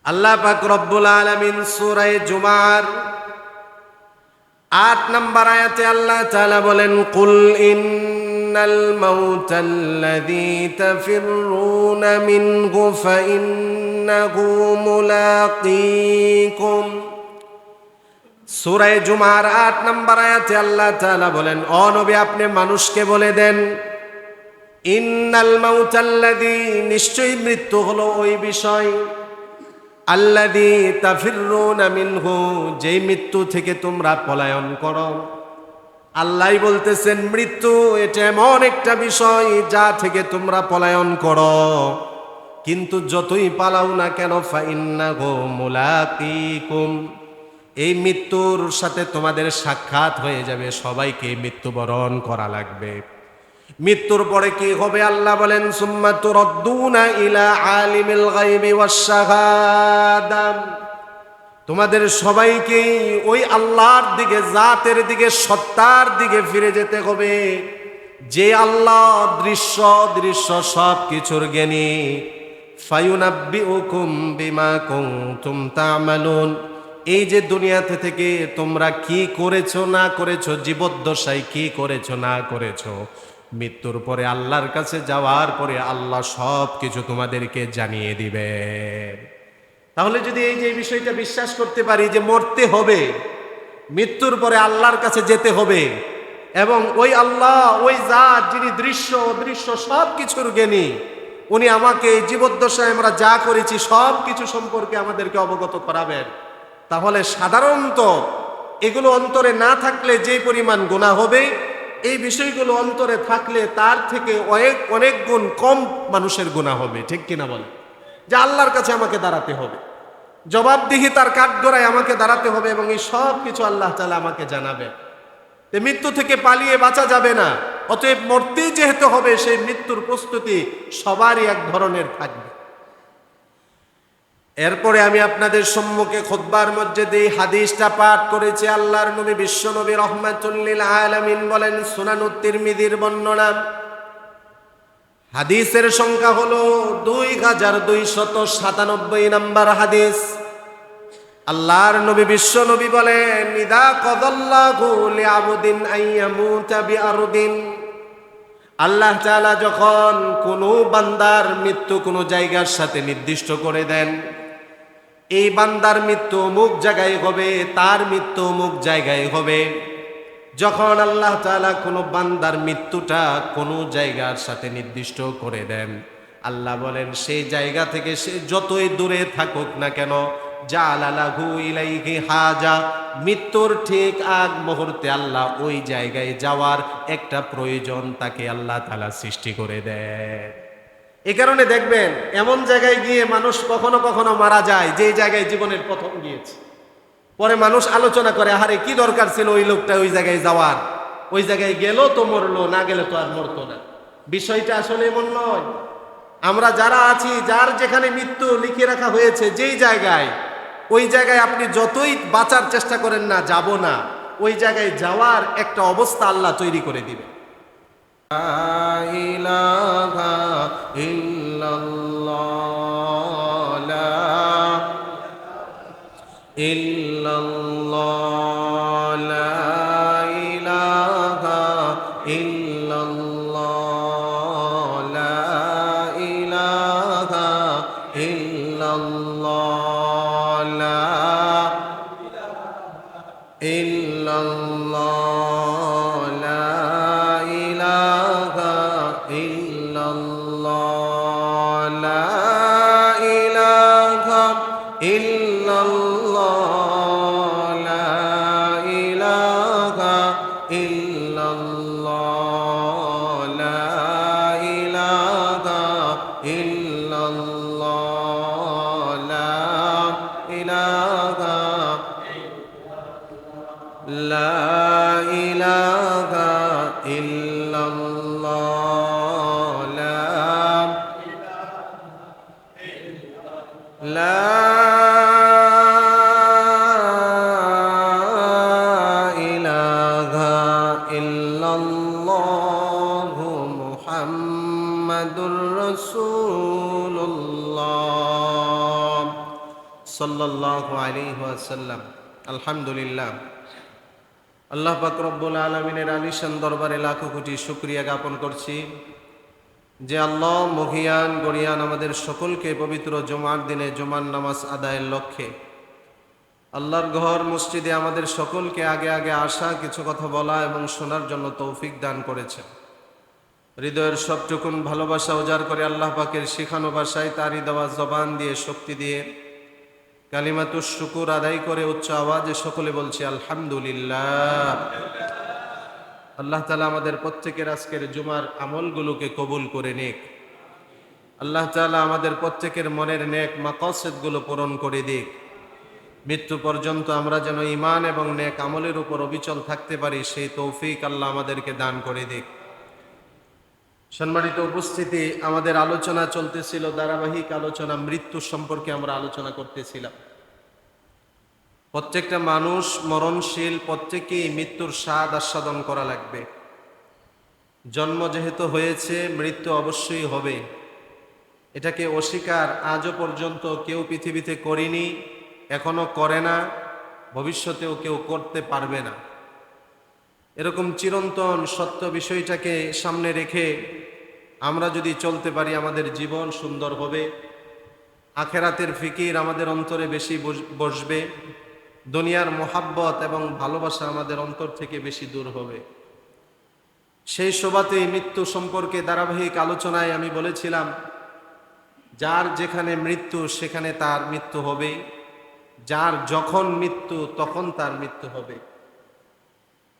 আল্লাহ পাক রব্বুল আলামিন সূরা জুমার ৮ নম্বর আয়াতে আল্লাহ তাআলা বলেন, কুল ইন্নাল মাউতাল্লাযী তাফিররুনা মিনহু ফাইন্নাহু মুলাকীকুম। সূরা জুমার ৮ নম্বর আয়াতে আল্লাহ তাআলা বলেন, ও নবী আপনি মানুষকে বলে দেন, ইন্নাল মাউতাল্লাযী নিশ্চয়ই মৃত্যু হলো ওই বিষয়, আল্লাযী তাফিররুনা মিনহু যেই মৃত্যু থেকে তোমরা পলায়ন করো। আল্লাহই বলতেছেন মৃত্যু এটা এমন একটা বিষয় যা থেকে তোমরা পলায়ন করো, কিন্তু যতই পালাও না কেন ফাইন্নাহু মুলাকীকুম এই মৃত্যুর সাথে তোমাদের সাক্ষাৎ হয়ে যাবে, সবাইকে মৃত্যুবরণ করা লাগবে। মৃত্যুর পরে কি হবে আল্লাহ বলেন, সুম্মা তুরদ্দুনা ইলা আলিমিল গায়বি ওয়াশ শাহাদা তোমাদের সবাইকেই ওই আল্লাহর দিকে, জাতের দিকে, সত্তার দিকে ফিরে যেতে হবে, যে আল্লাহ দৃশ্য দৃশ্য সব কিছুর জ্ঞানী। ফায়ুনাব্বিউকুম বিমা কুনতুম তা'মালুন এই যে দুনিয়াতে থেকে তোমরা কি করেছো না করেছো, জীবদ্দশায় কি করেছো না করেছো, মৃত্যুর পরে আল্লাহর কাছে যাওয়ার পরে আল্লাহ সব কিছু তোমাদেরকে জানিয়ে দিবে। তাহলে যদি এই যে বিষয়টা বিশ্বাস করতে পারি যে মরতে হবে, মৃত্যুর পরে আল্লাহর কাছে যেতে হবে, এবং ওই আল্লাহ ওই জাত যিনি দৃশ্য অদৃশ্য সব কিছুর জ্ঞানী, উনি আমাকে জীবদ্দশায় আমরা যা করেছি সব কিছু সম্পর্কে আমাদেরকে অবগত করাবেন, তাহলে সাধারণত এগুলো অন্তরে না থাকলে যে পরিমাণ গুনাহ হবে, এই বিষয়গুলো অন্তরে থাকলে তার থেকে অনেক গুণ কম মানুষের গুনাহ হবে। ঠিক কিনা বলে? যে আল্লাহর কাছে আমাকে দাঁড়াতে হবে, জবাবদিহিতার কাঠগড়ায় আমাকে দাঁড়াতে হবে, এবং এই সব কিছু আল্লাহ তাআলা আমাকে জানাবে। মৃত্যু থেকে পালিয়ে বাঁচা যাবে না, অতএব মরতেই যেহেতু হবে, সেই মৃত্যুর প্রস্তুতি সবারই এক ধরনের থাকবে। এরপরে আমি আপনাদের সম্মুখে খুতবার মধ্যে এই হাদিসটা পাঠ করেছি। আল্লাহর নবী বিশ্ব নবী রাহমাতুল লিল আলামিন বলেন, সুনানুত তিরমিজির বর্ণনা, হাদিসের সংখ্যা হলো 2297 নম্বর হাদিস। আল্লাহর নবী বিশ্ব নবী বলেন, ইদা কাদাল্লাহু লিআবদিন আইয়ামুতা বিআরদিন আল্লাহ তাআলা যখন কোনো বান্দার মৃত্যু কোনো জায়গার সাথে নির্দিষ্ট করে দেন, এই বান্দার মৃত্যু অমুক জায়গায় হবে, তার মৃত্যু অমুক জায়গায় হবে, যখন আল্লাহ তাআলা কোনো বান্দার মৃত্যুটা কোনো জায়গার সাথে নির্দিষ্ট করে দেন, আল্লাহ বলেন সেই জায়গা থেকে সে যতই দূরে থাকুক না কেন, জাআলা লাহু ইলাইহি হাজা মৃত্যুর ঠিক আগ মুহূর্তে আল্লাহ ওই জায়গায় যাওয়ার একটা প্রয়োজন তাকে আল্লাহ তাআলা সৃষ্টি করে দেয়। এই কারণে দেখবেন এমন জায়গায় গিয়ে মানুষ কখনো কখনো মারা যায় যে জায়গায় জীবনের প্রথম গিয়েছে, পরে মানুষ আলোচনা করে, আরে কি দরকার ছিল ওই লোকটা ওই জায়গায় যাওয়ার, ওই জায়গায় গেল তো মরলো, না গেলে তো আর মরতো না। বিষয়টা আসলে এমন নয়। আমরা যারা আছি, যার যেখানে মৃত্যু লিখে রাখা হয়েছে যেই জায়গায়, ওই জায়গায় আপনি যতই বাঁচার চেষ্টা করেন না, যাব না, ওই জায়গায় যাওয়ার একটা অবস্থা আল্লাহ তৈরি করে দিবে। লা ইলাহা ইল্লাল্লাহ, লা ইল্লাল্লাহ, লা ইলাহা ইল্লাল্লাহ, লা ইলাহা ইল্লাল্লাহ, লা ইল্লাল্লাহ, লা ইলাহা ইল্লাল্লাহ, লা ইলাহা ইল্লাল্লাহ, লা ইলাহা ইল্লাল্লাহ, লা ইলাহা ইল্লাল্লাহ, লা ইলাহা লা ইলাহা ইল্লাল্লাহ, লা ইলাহা ইল্লাল্লাহ মুহাম্মাদুর রাসূলুল্লাহ সাল্লাল্লাহু আলাইহি ওয়াসাল্লাম। আলহামদুলিল্লাহ, আল্লাহ পাক রব্বুল আলামিনের আলিশান দরবারে লাখো কোটি শুকরিয়া জ্ঞাপন করছি যে আল্লাহ মহিয়ান গরিয়ান আমাদের সকলকে পবিত্র জুমার দিনে জুমার নামাজ আদায়ের লক্ষ্যে আল্লাহর ঘর মসজিদে আমাদের সকলকে আগে আগে আসা, কিছু কথা বলা এবং শোনার জন্য তৌফিক দান করেছেন। হৃদয়ের সবটুকুন ভালোবাসা উজাড় করে আল্লাহ পাকের শিখানো ভাষায় তারই দেওয়া জবান দিয়ে শক্তি দিয়ে কালিমাতুশ শুকুর আদায় করে উচ্চ আওয়াজে সকলে বলছি আলহামদুলিল্লাহ। আল্লাহ তাআলা আমাদের প্রত্যেকের আজকের জুমার আমলগুলোকে কবুল করে নিক। আল্লাহ তাআলা আমাদের প্রত্যেকের মনের নেক মাকাসিদগুলো পূরণ করে দিক। মৃত্যু পর্যন্ত আমরা যেন ঈমান এবং নেক আমলের উপর অবিচল থাকতে পারি, সেই তৌফিক আল্লাহ আমাদেরকে দান করে দিক। সম্মানিত উপস্থিতি, আমাদের আলোচনা চলতেছিল, ধারাবাহিক আলোচনা, মৃত্যু সম্পর্কে আমরা আলোচনা করতেছিলাম। প্রত্যেকটা মানুষ মরণশীল, প্রত্যেকেই মৃত্যুর স্বাদ আস্বাদন করা লাগবে। জন্ম যেহেতু হয়েছে, মৃত্যু অবশ্যই হবে, এটাকে অস্বীকার আজও পর্যন্ত কেউ পৃথিবীতে করেনি, এখনো করে না, ভবিষ্যতেও কেউ করতে পারবে না। এরকম চিরন্তন সত্য বিষয়টাকে সামনে রেখে আমরা যদি চলতে পারি, আমাদের জীবন সুন্দর হবে, আখেরাতের ফিকির আমাদের অন্তরে বেশি বসবে, দুনিয়ার মোহাব্বত এবং ভালোবাসা আমাদের অন্তর থেকে বেশি দূর হবে। সেই শোভাতেই মৃত্যু সম্পর্কে ধারাবাহিক আলোচনায় আমি বলেছিলাম, যার যেখানে মৃত্যু সেখানে তার মৃত্যু হবে, যার যখন মৃত্যু তখন তার মৃত্যু হবে।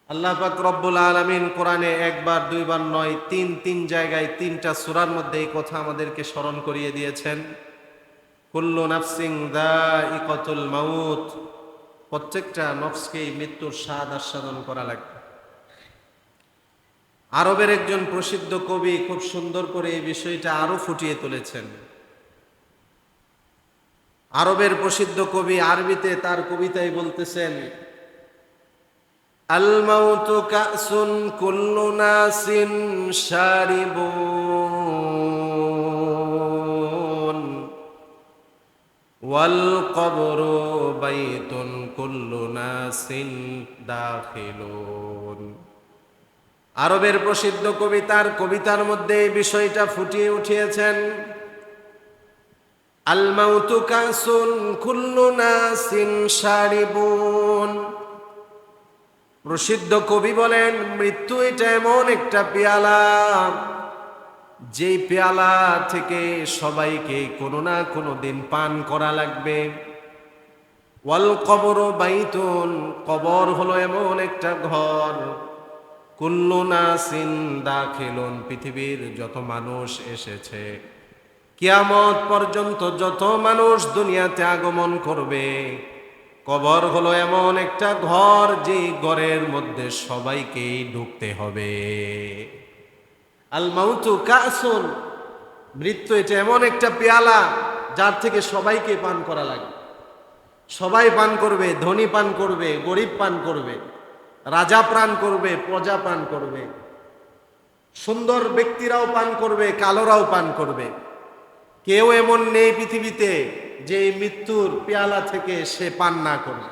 আল্লাহ পাক রব্বুল আলামিন কোরআনে একবার দুইবার নয়, তিন জায়গায় 3টা সূরার মধ্যে এই কথা আমাদেরকে স্মরণ করিয়ে দিয়েছেন। কুল্লু নাফসিন যায়িকাতুল মাউত, প্রত্যেকটা নফসকেই মৃত্যুর স্বাদ আস্বাদন করা লাগবে। আরবের একজন প্রসিদ্ধ কবি খুব সুন্দর করে এই বিষয়টা আরো ফুটিয়ে তুলেছেন। আরবের প্রসিদ্ধ কবি আরবিতে তার কবিতায় বলতেছেন, আল মাউতু কাসুন কুল্লু নাসিন শারিবুন ওয়াল কবরু বাইতুন কুল্লু নাসিন দাখিলুন। আরবের প্রসিদ্ধ কবি তার কবিতার মধ্যে এই বিষয়টা ফুটিয়ে উঠিয়েছেন। আল মাউতু কাসুন কুল্লু নাসিন শারিবুন। প্রসিদ্ধ কবি বলেন, মৃত্যু এটা এমন একটা পেয়ালা, যেই পেয়ালা থেকে সবাইকে কোনো না কোনো দিন পান করা লাগবে। ওয়াল কবরু বাইতুন, কবর হলো এমন একটা ঘর, কুল্লু নাসিন দাখিলুন, পৃথিবীর যত মানুষ এসেছে, কিয়ামত পর্যন্ত যত মানুষ দুনিয়াতে আগমন করবে, কবর হলো এমন একটা ঘর, যে ঘরের মধ্যে সবাইকেই ঢুকতে হবে। আল মাউতু কাসুন, মৃত্যু এটা এমন একটা পেয়ালা, যার থেকে সবাইকে পান করা লাগবে। সবাই পান করবে, ধনী পান করবে, গরিব পান করবে, রাজা পান করবে, প্রজা পান করবে, সুন্দর ব্যক্তিরাও পান করবে, কালোরাও পান করবে। কেউ এমন নেই পৃথিবীতে যে মৃত্যুর পেয়ালা থেকে সে পান না করবে।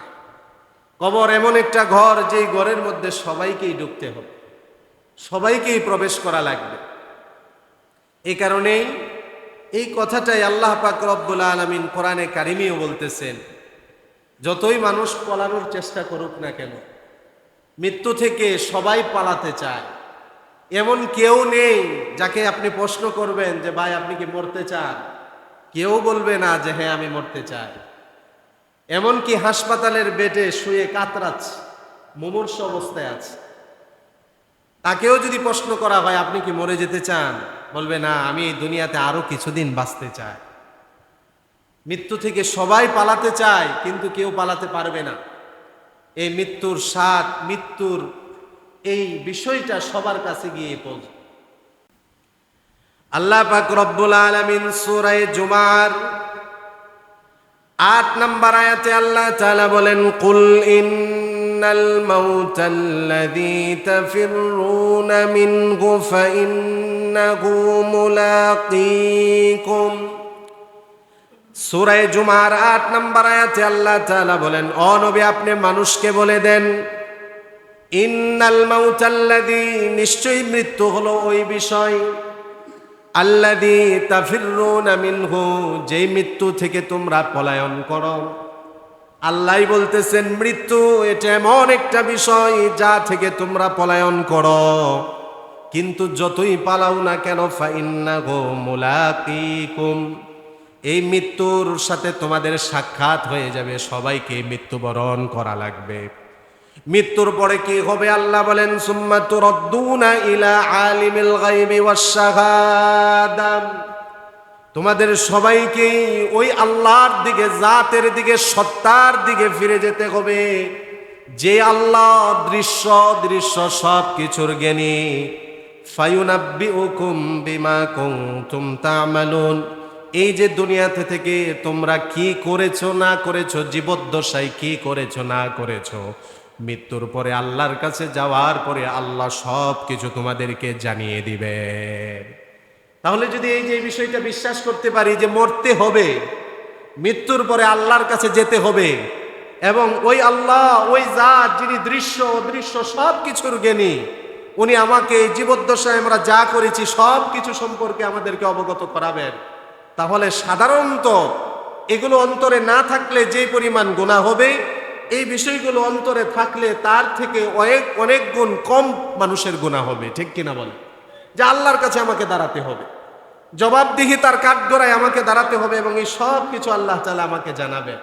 কবর এমন একটা ঘর, যেই ঘরের মধ্যে সবাইকেই ঢুকতে হবে, সবাইকেই প্রবেশ করা লাগবে। এই কারণেই এই কথাটাই আল্লাহ পাক রব্বুল আলামিন কোরআনে কারিমেও বলতেছেন, যতই মানুষ পালানোর চেষ্টা করুক না কেন, মৃত্যু থেকে সবাই পালাতে চায়। এমন কেউ নেই যাকে আপনি প্রশ্ন করবেন যে ভাই আপনি কি মরতে চান, কেউ বলবে না যে হ্যাঁ আমি মরতে চাই। এমনকি হাসপাতালের বেডে শুয়ে কাতরাচ্ছে, মুমূর্ষ অবস্থায় আছে, তাকেও যদি প্রশ্ন করা হয় আপনি কি মরে যেতে চান, বলবে না আমি এই দুনিয়াতে আরো কিছুদিন বাঁচতে চাই। মৃত্যু থেকে সবাই পালাতে চায়, কিন্তু কেউ পালাতে পারবে না। এই মৃত্যুর স্বাদ, মৃত্যুর এই বিষয়টা সবার কাছে গিয়ে পৌঁছে। আল্লাহ পাক রব্বুল আলামিন সূরা জুমার 8 নম্বর আয়াতে আল্লাহ তাআলা বলেন, কুল ইন্নাল মাউতাল্লাযী তাফিররুনা মিনহু ফাইন্নাহু মুলাকীকুম সূরা জুমার ৮ নম্বর আয়াতে আল্লাহ তাআলা বলেন, ও নবী আপনি মানুষকে বলে দেন, ইন্নাল মাউতাল্লাযী, নিশ্চয়ই মৃত্যু হলো ওই বিষয়, আল্লাযী তাফিররুনা মিনহু, যেই মৃত্যু থেকে তোমরা পলায়ন করো। আল্লাহই বলতেছেন মৃত্যু এটা এমন একটা বিষয় যা থেকে তোমরা পলায়ন করো, কিন্তু যতই পালাও না কেন ফাইন্নাহু মুলাকিকুম, এই মৃত্যুর সাথে তোমাদের সাক্ষাৎ হয়ে যাবে, সবাইকে মৃত্যুবরণ করা লাগবে। মৃত্যুর পরে কি হবে আল্লাহ বলেন, সুম্মা তুরদ্দুনা ইলা আলিমিল গায়বি ওয়াশ শাহাদা, তোমাদের সবাইকেই ওই আল্লাহর দিকে, জাতের দিকে, সত্তার দিকে ফিরে যেতে হবে, যে আল্লাহ দৃশ্য দৃশ্য সব কিছুর জ্ঞানী। ফায়ুনাব্বিউকুম বিমা কুনতুম তা'মালুন, এই যে দুনিয়াতে থেকে তোমরা কি করেছো না করেছো, জীবদ্দশায় কি করেছো না করেছো, মৃত্যুর পরে আল্লাহর কাছে যাওয়ার পরে আল্লাহ সব কিছু তোমাদেরকে জানিয়ে দিবে। তাহলে যদি এই যে বিষয়টা বিশ্বাস করতে পারি যে মরতে হবে, মৃত্যুর পরে আল্লাহর কাছে যেতে হবে, এবং ওই আল্লাহ, ওই জাত যিনি দৃশ্য অদৃশ্য সব কিছুর জ্ঞানী, উনি আমাকে জীবদ্দশায় আমরা যা করেছি সব কিছু সম্পর্কে আমাদেরকে অবগত করাবেন, তাহলে সাধারণত এগুলো অন্তরে না থাকলে যে পরিমাণ গুনাহ হবে, এই বিষয়গুলো অন্তরে থাকলে তার থেকে অনেক গুণ কম মানুষের গুনাহ হবে। ঠিক কিনা বলে? যে আল্লাহর কাছে আমাকে দাঁড়াতে হবে, জবাবদিহিতার কাঠগড়ায় আমাকে দাঁড়াতে হবে, এবং এই সব কিছু আল্লাহ তাআলা আমাকে জানাবে।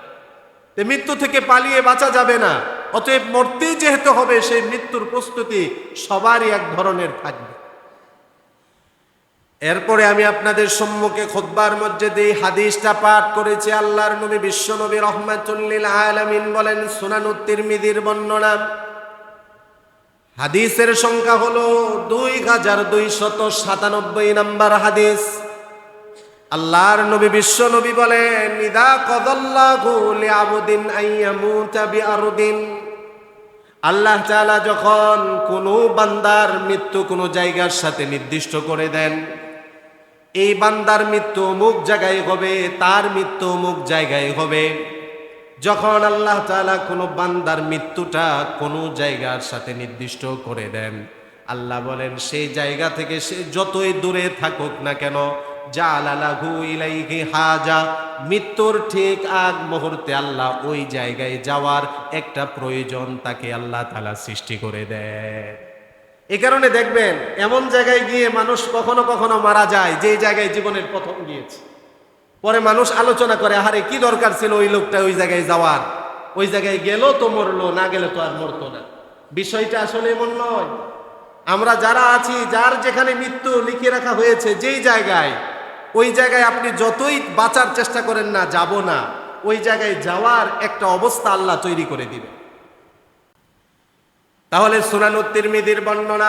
মৃত্যু থেকে পালিয়ে বাঁচা যাবে না, অতএব মরতেই যেহেতু হবে, সেই মৃত্যুর প্রস্তুতি সবারই এক ধরনের থাকবে। এরপরে আমি আপনাদের সম্মুখে খুতবার মধ্যে এই হাদিসটা পাঠ করেছি। আল্লাহর নবী বিশ্ব নবী রাহমাতুল লিল আলামিন বলেন, সুনানুত তিরমিজির বর্ণনা, হাদিসের সংখ্যা হলো 2297 নম্বর হাদিস। আল্লাহর নবী বিশ্ব নবী বলেন, ইদা কদাল্লাহু লিআবদিন আইয়ামুতা বিআরদিন, আল্লাহ তাআলা যখন কোনো বান্দার মৃত্যু কোনো জায়গার সাথে নির্দিষ্ট করে দেন, এই বান্দার মৃত্যু অমুক জায়গায় হবে, তার মৃত্যু অমুক জায়গায় হবে, যখন আল্লাহ তাআলা কোনো বান্দার মৃত্যুটা কোনো জায়গার সাথে নির্দিষ্ট করে দেন, আল্লাহ বলেন সেই জায়গা থেকে সে যতই দূরে থাকুক না কেন, জাআলা লাহু ইলাইহি হাজা, মৃত্যুর ঠিক আগ মুহূর্তে আল্লাহ ওই জায়গায় যাওয়ার একটা প্রয়োজন তাকে আল্লাহ তাআলা সৃষ্টি করে দেয়। এই কারণে দেখবেন এমন জায়গায় গিয়ে মানুষ কখনো কখনো মারা যায়, যে জায়গায় জীবনের প্রথম গিয়েছে, পরে মানুষ আলোচনা করে, আরে কি দরকার ছিল ওই লোকটা ওই জায়গায় যাওয়ার, ওই জায়গায় গেল তো মরলো, না গেলে তো আর মরতো না। বিষয়টা আসলে এমন নয়। আমরা যারা আছি, যার যেখানে মৃত্যু লিখে রাখা হয়েছে যেই জায়গায়, ওই জায়গায় আপনি যতই বাঁচার চেষ্টা করেন না, যাব না, ওই জায়গায় যাওয়ার একটা অবস্থা আল্লাহ তৈরি করে দিবে। তাহলে সুনানুত তিরমিজির বর্ণনা,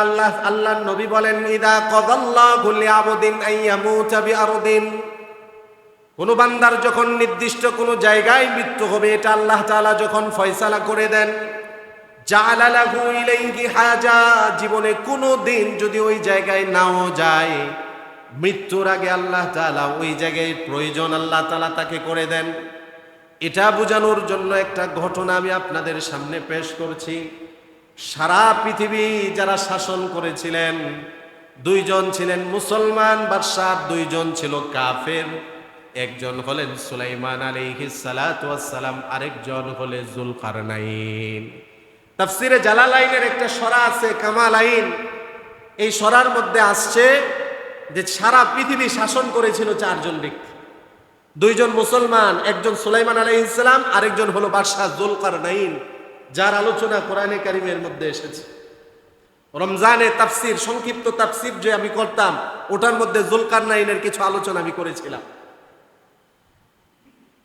আল্লাহর নবী বলেন, ইদা কদাল্লাহু লিআবদিন আইয়ামুতা বিআরদিন, কোন বান্দার যখন নির্দিষ্ট কোনো জায়গায় মৃত্যু হবে, এটা আল্লাহ তাআলা যখন ফয়সালা করে দেন, জাআলা লাহু ইলাইহি হাজা, জীবনে কোনো দিন যদি ওই জায়গায় নাও যায়, মৃত্যুর আগে আল্লাহ তাআলা ওই জায়গায় প্রয়োজন আল্লাহ তাআলা তাকে করে দেন। এটা বোঝানোর জন্য একটা ঘটনা আমি আপনাদের সামনে পেশ করছি। সারা পৃথিবী যারা শাসন করেছিলেন, দুইজন ছিলেন মুসলমান বাদশাহ, দুইজন ছিল কাফের। একজন হলেন সুলাইমান আলাইহিস সালাতু ওয়াস সালাম, আরেকজন হলেন যুলকারনাইন। তাফসিরে জালালাইনের একটা সূরা আছে কামালাইন, এই সূরার মধ্যে আসছে যে সারা পৃথিবী শাসন করেছিল চারজন ব্যক্তি, দুইজন মুসলমান, একজন সুলাইমান আলাইহিস সালাম, আরেকজন হলো বাদশাহ যুলকারনাইন, যার আলোচনা কোরআনে কারিমের মধ্যে এসেছে। রমজানে তাফসির, সংক্ষিপ্ত তাফসির যে আমি করতাম, ওটার মধ্যে যুলকারনাইনের কিছু আলোচনা আমি করেছিলাম।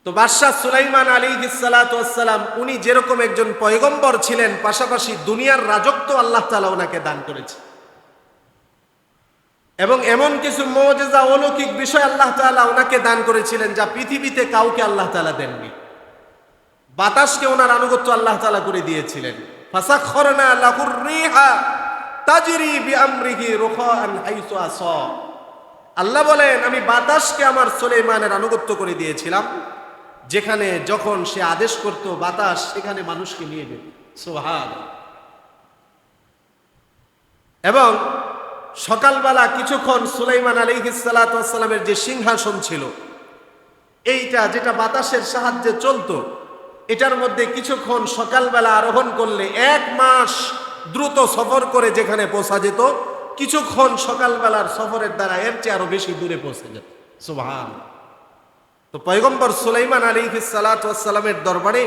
তো বাদশাহ সুলাইমান আলাইহিস সালাতু ওয়াস সালাম, উনি যেরকম একজন পয়গম্বর ছিলেন, পাশাপাশি দুনিয়ার রাজত্ব আল্লাহ তাআলা ওনাকে দান করেছে, এবং এমন কিছু মুজিজা অলৌকিক বিষয় আল্লাহ তাআলা ওনাকে দান করেছিলেন যা পৃথিবীতে কাউকে আল্লাহ তাআলা দেননি। বাতাসকে ওনার আনুগত্য আল্লাহ তাআলা করে দিয়েছিলেন। ফাসাখখারনা লাহুর রিহা তাজরি বিআমরিহি রুখাআন হাইসু আসা, আল্লাহ বলেন, আমি বাতাসকে আমার সুলাইমানের আনুগত্য করে দিয়েছিলাম, যেখানে যখন সে আদেশ করত বাতাস সেখানে মানুষকে নিয়ে যেত। সুবহানাল্লাহ। এবং সকালবেলা কিছুক্ষণ সুলাইমান আলাইহিস সালাতু ওয়াস সালামের যে সিংহাসন ছিল, এইটা যেটা বাতাসের সাহায্যে চলতো, এটার মধ্যে কিছুক্ষণ সকালবেলা আরোহণ করলে 1 মাস দ্রুত সফর করে যেখানে পৌঁছা যেত, কিছুক্ষণ সকালবেলার সফরের দ্বারা এর চেয়ে আরো বেশি দূরে পৌঁছে যেত। সুবহানাল্লাহ। তো পয়গম্বর সুলাইমান আলাইহিস সালাতু ওয়াস সালামের দরবারে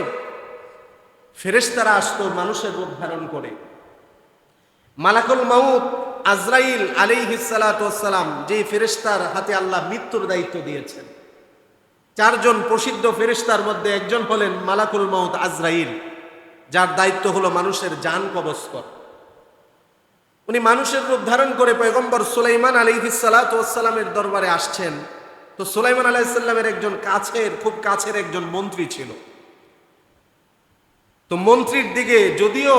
ফেরেশতারা আসতো মানুষের রূপ ধারণ করে। মালাকুল মাউত আজরাইল আলাইহিস সালাতু ওয়াস সালাম, যে ফেরেশতার হাতে আল্লাহ মৃত্যুর দায়িত্ব দিয়েছেন, 4 জন প্রসিদ্ধ ফেরেশতার মধ্যে একজন হলেন মালাকুল মাউত আজরাইল, যার দায়িত্ব হলো মানুষের জান কবজ করা। উনি মানুষের রূপ ধারণ করে পয়গম্বর সুলাইমান আলাইহিস সালাতু ওয়াস সালামের দরবারে আসছেন। তো সুলাইমান আলাইহিস সালামের একজন খুব কাছের একজন মন্ত্রী ছিল। তো মন্ত্রীর দিকে যদিও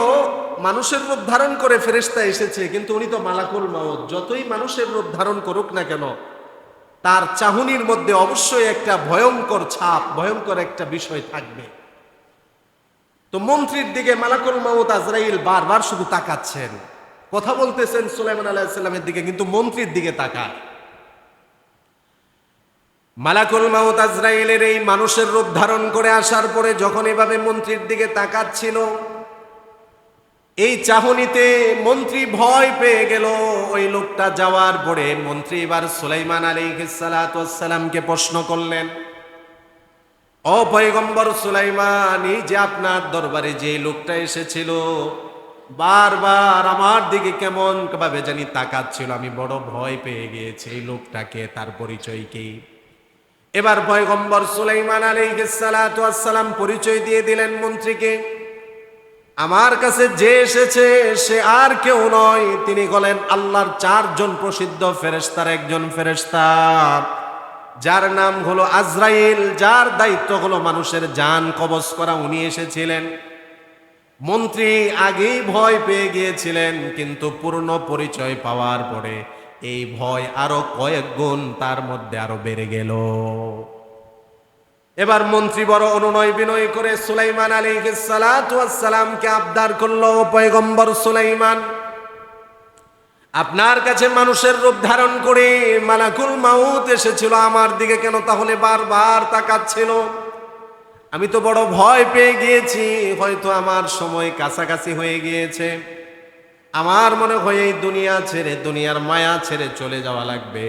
মানুষের রূপ ধারণ করে ফেরেশতা এসেছে, কিন্তু উনি তো মালাকুল মাউত, যতই মানুষের রূপ ধারণ করুক না কেন, তার চাহনির মধ্যে অবশ্যই একটা ভয়ঙ্কর ছাপ, ভয়ঙ্কর একটা বিষয় থাকবে। তো মন্ত্রীর দিকে মালাকুল মাউত আজরাইল বারবার শুধু তাকাচ্ছেন, কথা বলতেছেন সুলাইমান আলাইহিস সালামের দিকে, কিন্তু মন্ত্রীর দিকে তাকায়। মালাকুল মাউত আজরাইলের এই মানুষের রূপ ধারণ করে আসার পরে যখন এভাবে মন্ত্রীর দিকে তাকাচ্ছিল, এই চাহনিতে মন্ত্রী ভয় পেয়ে গেল। ওই লোকটা যাওয়ার পরে মন্ত্রী এবার সুলাইমান আলাইহিস সালাতু ওয়াস সালামকে প্রশ্ন করলেন, ও পয়গম্বর সুলাইমান, এই যে আপনার দরবারে যে লোকটা এসেছিল, বারবার আমার দিকে কেমন ভাবে জানি তাকাচ্ছিল, আমি বড় ভয় পেয়ে গিয়েছি। এই লোকটাকে, তার পরিচয় কি? এবার পয়গম্বর সুলাইমান আলাইহিস সালাতু ওয়াস সালাম পরিচয় দিয়ে দিলেন মন্ত্রীকে, আমার কাছে যে এসেছে সে আর কেউ নয়, তিনি হলেন আল্লাহর 4 জন প্রসিদ্ধ ফেরেশতার একজন ফেরেশতা, যার নাম হলো আজরাইল, যার দায়িত্ব হলো মানুষের জান কবজ করা। উনি এসেছিলেন। মন্ত্রী আগেই ভয় পেয়ে গিয়েছিলেন, কিন্তু পূর্ণ পরিচয় পাওয়ার পরে এই ভয় আরো কয়েক গুণ তার মধ্যে আরো বেড়ে গেল। এবার মন্ত্রী বড় অনুনয় বিনয় করে সুলাইমান আলাইহিস সালাতু ওয়াস সালামকে আবদার করলো, পয়গম্বর সুলাইমান, আপনার কাছে মানুষের রূপ ধারণ করে মালাকুল মাউত এসেছিল, আমার দিকে কেন তাহলে বারবার তাকাচ্ছিল? আমি তো বড় ভয় পেয়ে গিয়েছি, হয়তো আমার সময় কাছাকাছি হয়ে গিয়েছে, আমার মনে হয় এই দুনিয়া ছেড়ে, দুনিয়ার মায়া ছেড়ে চলে যাওয়া লাগবে।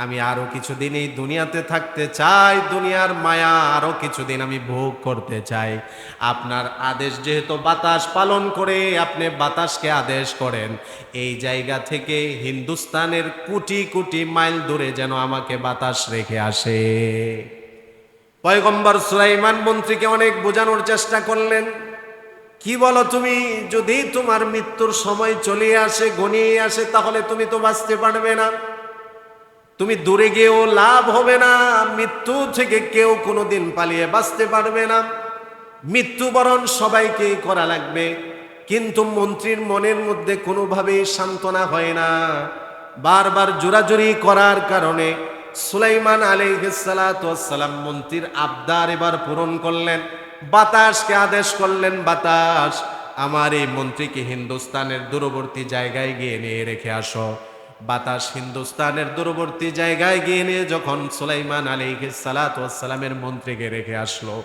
আমি আরো কিছুদিন এই দুনিয়াতে থাকতে চাই, দুনিয়ার মায়া আরো কিছুদিন আমি ভোগ করতে চাই। আপনার আদেশ যেহেতু বাতাস পালন করে, আপনি বাতাসকে আদেশ করেন এই জায়গা থেকে হিন্দুস্তানের কোটি কোটি মাইল দূরে যেন আমাকে বাতাস রেখে আসে। পয়গম্বর সুলাইমান মন্ত্রীকে অনেক বোঝানোর চেষ্টা করলেন, কি বলো তুমি, যদি তোমার মৃত্যুর সময় চলে আসে, ঘনিয়ে আসে, তাহলে তুমি তো বাঁচতে পারবে না, তুমি দূরে গিয়েও লাভ হবে না, মৃত্যু থেকে কেউ কোনোদিন পালিয়ে বাঁচতে পারবে না, মৃত্যুবরণ সবাইকেই করা লাগবে। কিন্তু মন্ত্রীর মনের মধ্যে কোনোভাবেই সান্ত্বনা হয় না, বারবার জোরাজুরি করার কারণে সুলাইমান আলাইহিস সালাতু ওয়াস সালাম মন্ত্রীর আবদার এবার পূরণ করলেন। বাতাসকে আদেশ করলেন, বাতাস, আমার এই মন্ত্রীকে হিন্দুস্তানের দূরবর্তী জায়গায় গিয়ে নিয়ে রেখে আসো। বাতাস হিন্দুস্তানের দূরবর্তী জায়গায় গিয়ে নিয়ে যখন সুলাইমান আলাইহিস সালাতু ওয়াস সালামের মন্ত্রীকে রেখে আসলো,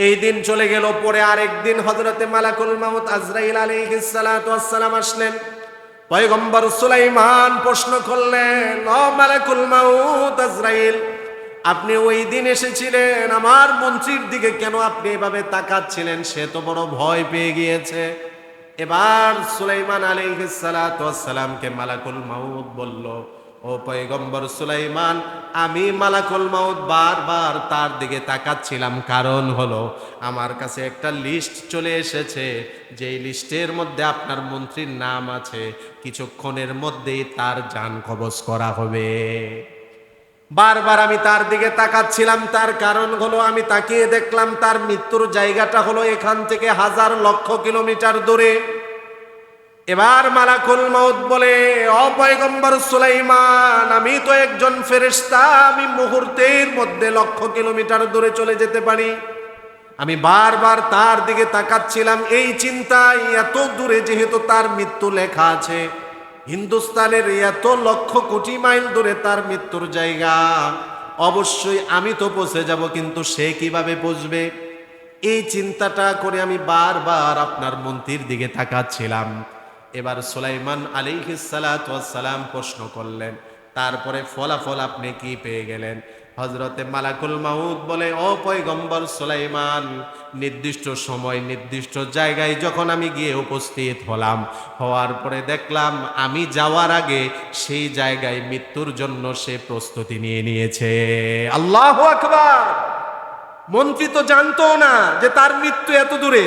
এই দিন চলে গেল। পরে আরেকদিন হযরতে মালাকুল মাউত আজরাইল আলাইহিস সালাতু ওয়াস সালাম আসলেন। পয়গম্বর সুলাইমান প্রশ্ন করলেন, ও মালাকুল মাউত আজরাইল, আপনি ওই দিন এসেছিলেন, আমার মন্ত্রীর দিকে কেন আপনি এভাবে তাকাচ্ছিলেন? সে তো বড় ভয় পেয়ে গিয়েছে। এবার সুলাইমান আলাইহিস সালাতু ওয়াস সালামকে মালাকুল মাউত বলল, ও পয়গম্বর সুলাইমান, আমি মালাকুল মাউত বারবার তার দিকে তাকাচ্ছিলাম, কারণ হলো আমার কাছে একটা লিস্ট চলে এসেছে, যেই লিস্টের মধ্যে আপনার মন্ত্রীর নাম আছে, কিছুক্ষণের মধ্যেই তার জান কবজ করা হবে। বারবার আমি তার দিকে তাকাচ্ছিলাম, তার কারণ হলো আমি তাকিয়ে দেখলাম তার মৃত্যুর জায়গাটা হলো এখান থেকে 1000 লক্ষ কিলোমিটার দূরে। এবার মালাকুল মাউত বলে, ও পয়গম্বর সুলাইমান, আমি তো একজন ফেরেশতা, আমি মুহূর্তের মধ্যে লক্ষ কিলোমিটার দূরে চলে যেতে পারি। আমি বারবার তার দিকে তাকাচ্ছিলাম এই চিন্তায়, এত দূরে যেহেতু তার মৃত্যু লেখা আছে, হিন্দুস্তানের এত লক্ষ কোটি মাইল দূরে তার মৃত্যুর জায়গা, অবশ্যই আমি তো পৌঁছে যাব, কিন্তু সে কিভাবে পৌঁছবে? এই চিন্তাটা করে আমি বারবার আপনার মন্ত্রীর দিকে তাকাচ্ছিলাম। এবার সুলাইমান আলাইহিস সালাতু ওয়াস সালাম প্রশ্ন করলেন, তারপরে ফলাফল আপনি কি পেয়ে গেলেন? হযরতে মালাকুল মাউত বলে, ও পয়গম্বর সুলাইমান, নির্দিষ্ট সময় নির্দিষ্ট জায়গায় যখন আমি গিয়ে উপস্থিত হলাম, হওয়ার পরে দেখলাম আমি যাওয়ার আগে সেই জায়গায় মৃত্যুর জন্য সে প্রস্তুতি নিয়ে নিয়েছে। আল্লাহু আকবার। মন্ত্রী তো জানতো না যে তার মৃত্যু এত দূরে।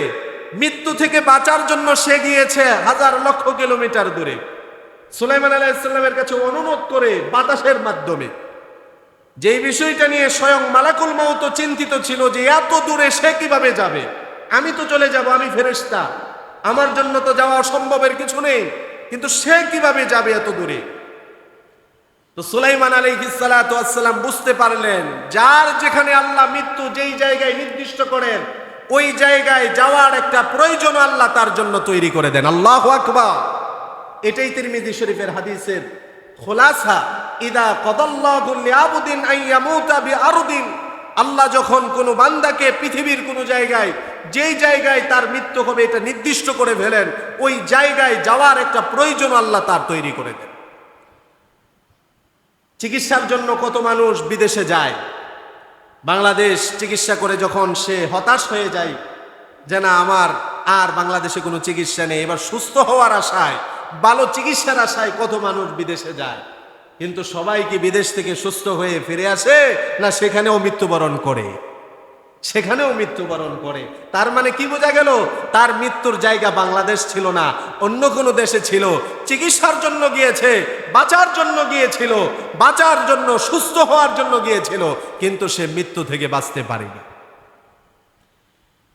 মৃত্যু থেকে বাঁচার জন্য সে গিয়েছে হাজার লক্ষ কিলোমিটার দূরে, সুলাইমান আলাইহিস সালামের কাছে অনুরোধ করে বাতাসের মাধ্যমে। যেই বিষয়টা নিয়ে স্বয়ং মালাকুল মাউত চিন্তিত ছিল যে এত দূরে সে কিভাবে যাবে, আমি তো চলে যাব, আমি ফেরেশতা, আমার জন্য তো যাওয়া অসম্ভবের কিছু নেই, কিন্তু সে কিভাবে যাবে এত দূরে? তো সুলাইমান আলাইহিস সালাতু ওয়াস সালাম বুঝতে পারলেন, যার যেখানে আল্লাহ মৃত্যু যেই জায়গায় নির্দিষ্ট করেন, ওই জায়গায় যাওয়ার একটা প্রয়োজন আল্লাহ তার জন্য তৈরি করে দেন। আল্লাহু আকবার। এটাই তিরমিজি শরীফের হাদিসের খোলাসা। ইদা কদাল্লাহু লিআবদিন আন ইয়ামুতা বিআরদিন, আল্লাহ যখন কোনো বান্দাকে পৃথিবীর কোনো জায়গায়, যেই জায়গায় তার মৃত্যু হবে এটা নির্দিষ্ট করে ফেলেন, ওই জায়গায় যাওয়ার একটা প্রয়োজন আল্লাহ তার তৈরি করে দেন। চিকিৎসার জন্য কত মানুষ বিদেশে যায়, বাংলাদেশ চিকিৎসা করে যখন সে হতাশ হয়ে যায় যে না আমার আর বাংলাদেশে কোনো চিকিৎসা নেই, এবার সুস্থ হওয়ার আশায়, ভালো চিকিৎসার আশায় কত মানুষ বিদেশে যায়, কিন্তু সবাই কি বিদেশ থেকে সুস্থ হয়ে ফিরে আসে? না, সেখানেও মৃত্যুবরণ করে, সেখানেও মৃত্যুবরণ করে। তার মানে কি বোঝা গেল? তার মৃত্যুর জায়গা বাংলাদেশ ছিল না, অন্য কোনো দেশে ছিল। চিকিৎসার জন্য গিয়েছে, বাঁচার জন্য গিয়েছিল, বাঁচার জন্য, সুস্থ হওয়ার জন্য গিয়েছিল, কিন্তু সে মৃত্যু থেকে বাঁচতে পারেনি।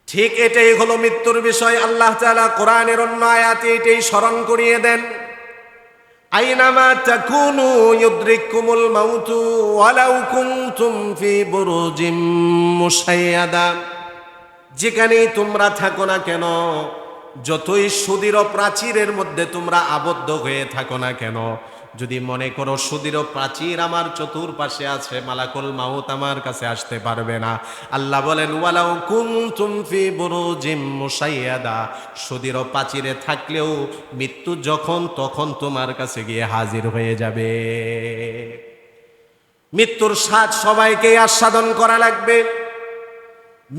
ঠিক এটাই হলো মৃত্যুর বিষয়। আল্লাহ তাআলা কোরআনের অন্য আয়াতে এটাই স্মরণ করিয়ে দেন, আইনামা তাকুনু ইউদরিকুমুল মাউতু ওয়ালাউ কুনতুম ফি বুরুজিম মুশাইয়াদা। যেখানেই তোমরা থাকো না কেন, যতই সুদৃঢ় প্রাচীরের মধ্যে তোমরা আবদ্ধ হয়ে থাকো না কেন, যদি মনে করো সুদৃঢ় প্রাচীর আমার চতুর্পাশে আছে, মালাকুল মাউত আমার কাছে আসতে পারবে না। আল্লাহ বলেন, ওয়ালাউ কুনতুম ফি বুরুজিম মুশাইয়াদা, সুদৃঢ় প্রাচীরে থাকলেও মৃত্যু যখন তখন তোমার কাছে গিয়ে হাজির হয়ে যাবে। মৃত্যুর স্বাদ সবাইকেই আস্বাদন করা লাগবে,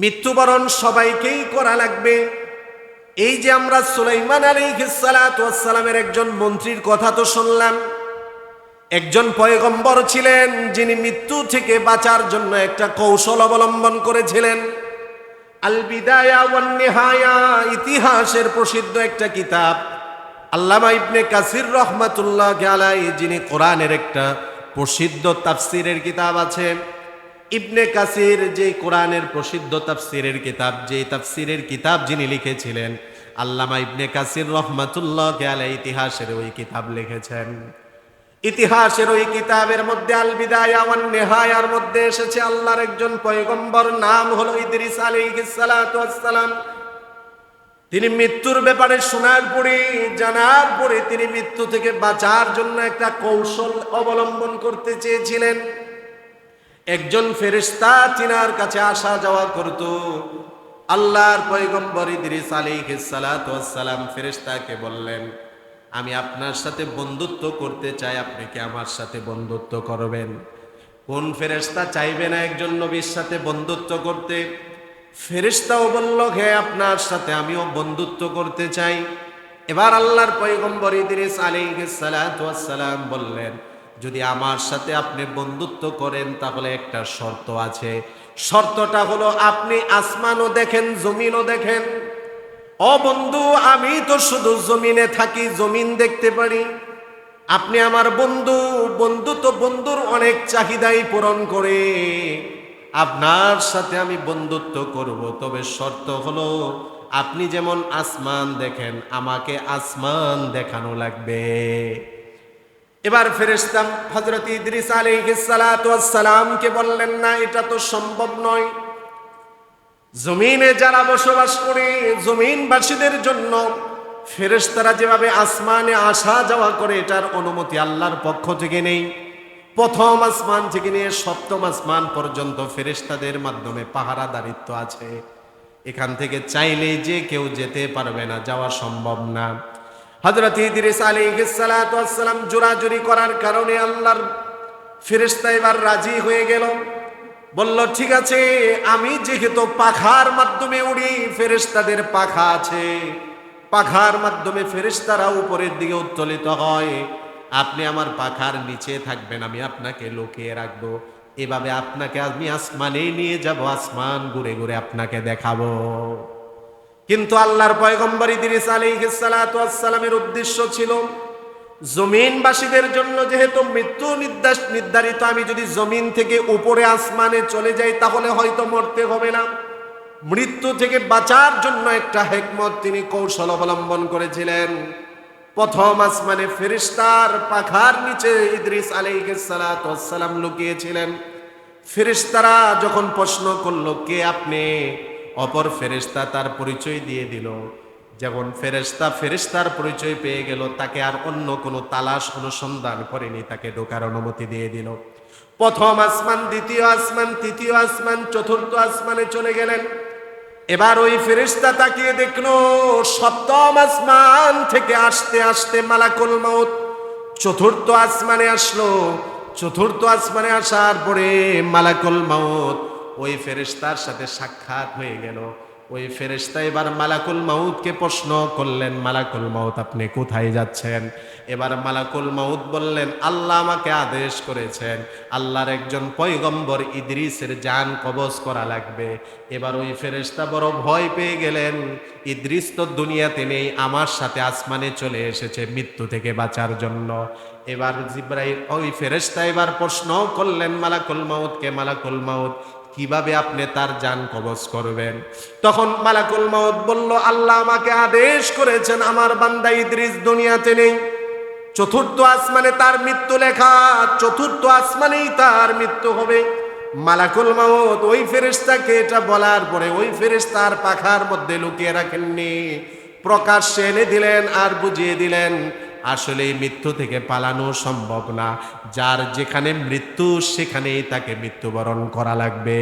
মৃত্যুবরণ সবাইকেই করা লাগবে। এই যে আমরা সুলাইমান আলাইহিস সালাতু ওয়াস সালামের একজন মন্ত্রীর কথা তো শুনলাম, একজন পয়গম্বর ছিলেন যিনি মৃত্যু থেকে বাঁচার জন্য একটা কৌশল অবলম্বন করেছিলেন। আল বিদায়া ওয়ান নিহায়া, ইতিহাসের প্রসিদ্ধ একটা কিতাব। আল্লামা ইবনে কাসির রাহমাতুল্লাহি আলাইহি, যিনি কোরআনের একটা প্রসিদ্ধ তাফসীরের কিতাব আছে, ইবনে কাসির যে কোরআনের প্রসিদ্ধ তাফসীরের কিতাব, যে তাফসীরের কিতাব যিনি লিখেছিলেন, আল্লামা ইবনে কাসির রাহমাতুল্লাহি আলাইহি ইতিহাসের ওই কিতাব লিখেছেন। ইতিহাসের ওই কিতাবের মধ্যে আল বিদায়া ওয়ান নিহায়ার মধ্যে এসেছে আল্লাহর একজন পয়গম্বর, নাম হলো ইদ্রিস আলাইহিস সালাতু ওয়াস সালাম। তিনি মৃত্যুর ব্যাপারে শোনার পরে, জানার পরে তিনি মৃত্যু থেকে বাঁচার জন্য একটা কৌশল অবলম্বন করতে চেয়েছিলেন। একজন ফেরেশতা তিনার কাছে আসা যাওয়া করত। আল্লাহর পয়গম্বর ইদ্রিস আলাইহিস সালাতু ওয়াস সালাম ফেরেশতাকে বললেন, আমি আপনার সাথে বন্ধুত্ব করতে চাই, আপনি কি আমার সাথে বন্ধুত্ব করবেন? কোন ফেরেশতা চাইবে না একজন নবীর সাথে বন্ধুত্ব করতে? ফেরেশতাও বলল, হ্যাঁ, আপনার সাথে আমিও বন্ধুত্ব করতে চাই। এবার আল্লাহর পয়গম্বর ইদ্রিস আলাইহিস সালাতু ওয়াস সালাম বললেন, যদি আমার সাথে আপনি বন্ধুত্ব করেন তাহলে একটা শর্ত আছে। শর্তটা হলো আপনি আসমানও দেখেন, জমিনও দেখেন। ও বন্ধু, আমি তো শুধু জমিনে থাকি, জমিন দেখতে পারি। আপনি আমার বন্ধু, বন্ধু তো বন্ধুর অনেক চাহিদাই পূরণ করে। আপনার সাথে আমি বন্ধুত্ব করব, তবে শর্ত হলো আপনি যেমন আসমান দেখেন, আমাকে আসমান দেখানো লাগবে। এবার ফেরেশতা হযরত ইদ্রিস আলাইহিস সালাতু ওয়াস সালামকে বললেন, না, এটা তো সম্ভব নয়। জমিনে যারা বসবাস করে, জমিনবাসীদের জন্য ফেরেশতারা যেভাবে আসমানে আসা যাওয়া করে, এটার অনুমতি আল্লাহর পক্ষ থেকে নেই। প্রথম আসমান থেকে নিয়ে সপ্তম আসমান পর্যন্ত ফেরেশতাদের মাধ্যমে পাহারাদারিত্ব আছে। এখান থেকে চাইলে যে কেউ যেতে পারবে না, যাওয়া সম্ভব না। হযরত ইদ্রিস আলাইহিস সালাতু ওয়াস সালাম জোরাজুরি করার কারণে আল্লাহর ফেরেশতা এবার রাজি হয়ে গেল। বলল, ঠিক আছে, আমি যেহেতু পাখার মাধ্যমে উড়ি, ফেরেশতাদের পাখা আছে, পাখার মাধ্যমে ফেরেশতারা উপরের দিকে উত্তোলিত হয়, আপনি আমার পাখার নিচে থাকবেন, আমি আপনাকে লুকিয়ে রাখবো। এভাবে আপনাকে আমি আসমানে নিয়ে যাব, আসমান ঘুরে ঘুরে আপনাকে দেখাবো। কিন্তু আল্লাহর পয়গম্বর ইদ্রিস আলাইহিস সালাতু ওয়াস সালামের উদ্দেশ্য ছিল জমিনবাসীদের জন্য যেহেতু মৃত্যু নির্ধারিত, আমি যদি জমিন থেকে উপরে আসমানে চলে যাই তাহলে হয়তো মরতে হবে না। মৃত্যু থেকে বাঁচার জন্য একটা হিকমত তিনি কৌশল অবলম্বন করেছিলেন। প্রথম আসমানে ফেরেশতার পাখার নিচে ইদ্রিস আলাইহিস সালাতু ওয়াস সালাম লুকিয়েছিলেন। ফেরেশতারা যখন প্রশ্ন করল, কে আপনি, অপর ফেরেশতা তার পরিচয় দিয়ে দিল। যখন ফেরেশতা ফেরেশতার পরিচয় পেয়ে গেল, তাকে আর অন্য কোনো তালাশ অনুসন্ধান করেনি, তাকে ঢোকার অনুমতি দিয়ে দিল। প্রথম আসমান, দ্বিতীয় আসমান, তৃতীয় আসমান, চতুর্থ আসমানে চলে গেলেন। এবার ওই ফেরেশতা তাকিয়ে দেখলো সপ্তম আসমান থেকে আসতে আসতে মালাকুল মউত চতুর্থ আসমানে আসলো। চতুর্থ আসমানে আসার পরে মালাকুল মউত ওই ফেরেশতার সাথে সাক্ষাৎ হয়ে গেল। ওই ফেরেশতা এবার মালাকুল মউতকে প্রশ্ন করলেন, মালাকুল মউত, আপনি কোথায় যাচ্ছেন? এবার মালাকুল মউত বললেন, আল্লাহ আমাকে আদেশ করেছেন, আল্লাহর একজন পয়গম্বর ইদ্রিসের জান কবজ করা লাগবে। এবার ওই ফেরেশতা বড় ভয় পেয়ে গেলেন, ইদ্রিস তো দুনিয়াতে নেই, আমার সাথে আসমানে চলে এসেছে মৃত্যু থেকে বাঁচার জন্য। এবার জিবরাইল ওই ফেরেশতা এবার প্রশ্ন করলেন মালাকুল মউতকে, মালাকুল মউত, কিভাবে আপনি তার জান কবজ করবেন? তখন মালাকুল মউত বলল, আল্লাহ আমাকে আদেশ করেছেন, আমার বান্দা ইদ্রিস দুনিয়াতে নেই, চতুর্থ আসমানে তার মৃত্যু লেখা, চতুর্থ আসমানেই তার মৃত্যু হবে। মালাকুল মউত ওই ফেরেশতাকে এটা বলার পরে ওই ফেরেশতার পাখার মধ্যে লুকিয়ে রাখেননি, প্রকাশ্যে এনে দিলেন আর বুঝিয়ে দিলেন, আসলে মৃত্যু থেকে পালানো সম্ভব না, যার যেখানে মৃত্যু সেখানেই তাকে মৃত্যুবরণ করা লাগবে।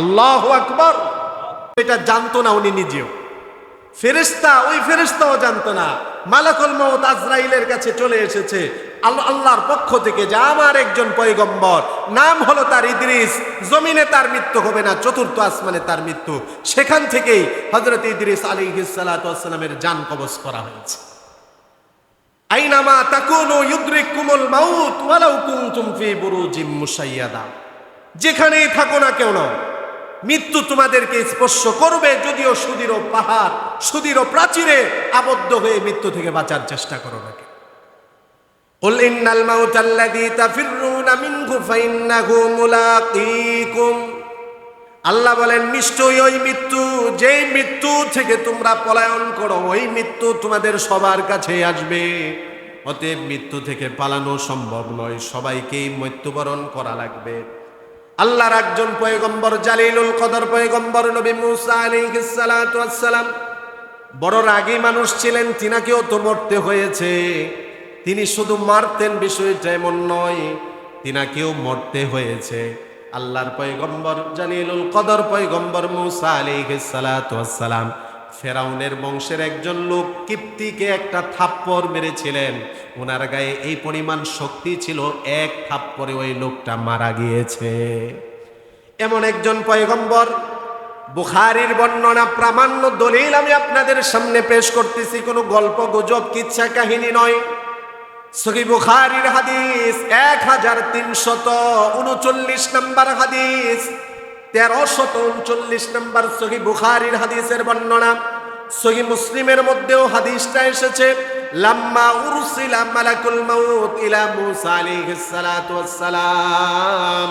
আল্লাহু আকবার। এটা জানতো না উনি নিজেও, ফেরেশতা ওই ফেরেশতাও জানতো না। মালাকুল মউত আজরাইলের কাছে চলে এসেছে আল্লাহর পক্ষ থেকে, যে আমার একজন পয়গম্বর, নাম হলো তার ইদ্রিস, জমিনে তার মৃত্যু হবে না, চতুর্থ আসমানে তার মৃত্যু। সেখান থেকেই হযরত ইদ্রিস আলাইহিস সালাতু ওয়াস সালামের জান কবজ করা হয়েছে। আইনামা তাকুনু ইউদরিকুমুল মাউত ওয়ালাউ কুনতুম ফি বুরুজিম মুশাইয়াদা, যেখানেই থাকো না কেন মৃত্যু তোমাদেরকে স্পর্শ করবে, যদিও সুদৃঢ় পাহাড়, সুদৃঢ় প্রাচীরে আবদ্ধ হয়ে মৃত্যু থেকে বাঁচার চেষ্টা করো না। কুল ইন্নাল মাউতাল্লাযী তাফিররুনা মিনহু ফাইন্নাহু মুলাকীকুম, আল্লাহ বলেন নিশ্চয়ই ওই মৃত্যু, যেই মৃত্যু থেকে তোমরা পলায়ন করো, ওই মৃত্যু তোমাদের সবার কাছে আসবে। অতএব মৃত্যু থেকে পালানো সম্ভব নয়, সবাইকেই মৃত্যুবরণ করা লাগবে। আল্লাহর একজন পয়গম্বর, জালিলুল কদর পয়গম্বর নবী মুসা আলাইহিস সালাতু ওয়াস সালাম বড় রাগী মানুষ ছিলেন, তিনাকেও তো মরতে হয়েছে। তিনি শুধু মারতেন বিষয়টা এমন নয়, তিনাকেও মরতে হয়েছে। আল্লাহর পয়গম্বর জালিলুল কদর পয়গম্বর মুসা আলাইহিস সালাতু ওয়াস সালাম ফেরাউনের বংশের একজন লোক কিপ্তিকে একটা থাপ্পড় মেরেছিলেন। ওনার গায়ে এই পরিমাণ শক্তি ছিল, এক থাপ্পড়ে ওই লোকটা মারা গিয়েছে। এমন একজন পয়গম্বর, বুখারীর বর্ণনা প্রামাণ্য দলিল আমি আপনাদের সামনে পেশ করতেছি, কোনো গল্প গুজব কিচ্ছা কাহিনী নয়। সহিহ বুখারীর হাদিস 1339 নম্বর হাদিস, 1339 নম্বর সহিহ বুখারীর হাদিসের বর্ণনা। সহিহ মুসলিমের মধ্যেও হাদিসটা এসেছে, লাম্মা উরসিলা মালাকুল মাউত ইলা মুসা আলাইহিস সালাতু ওয়াস সালাম,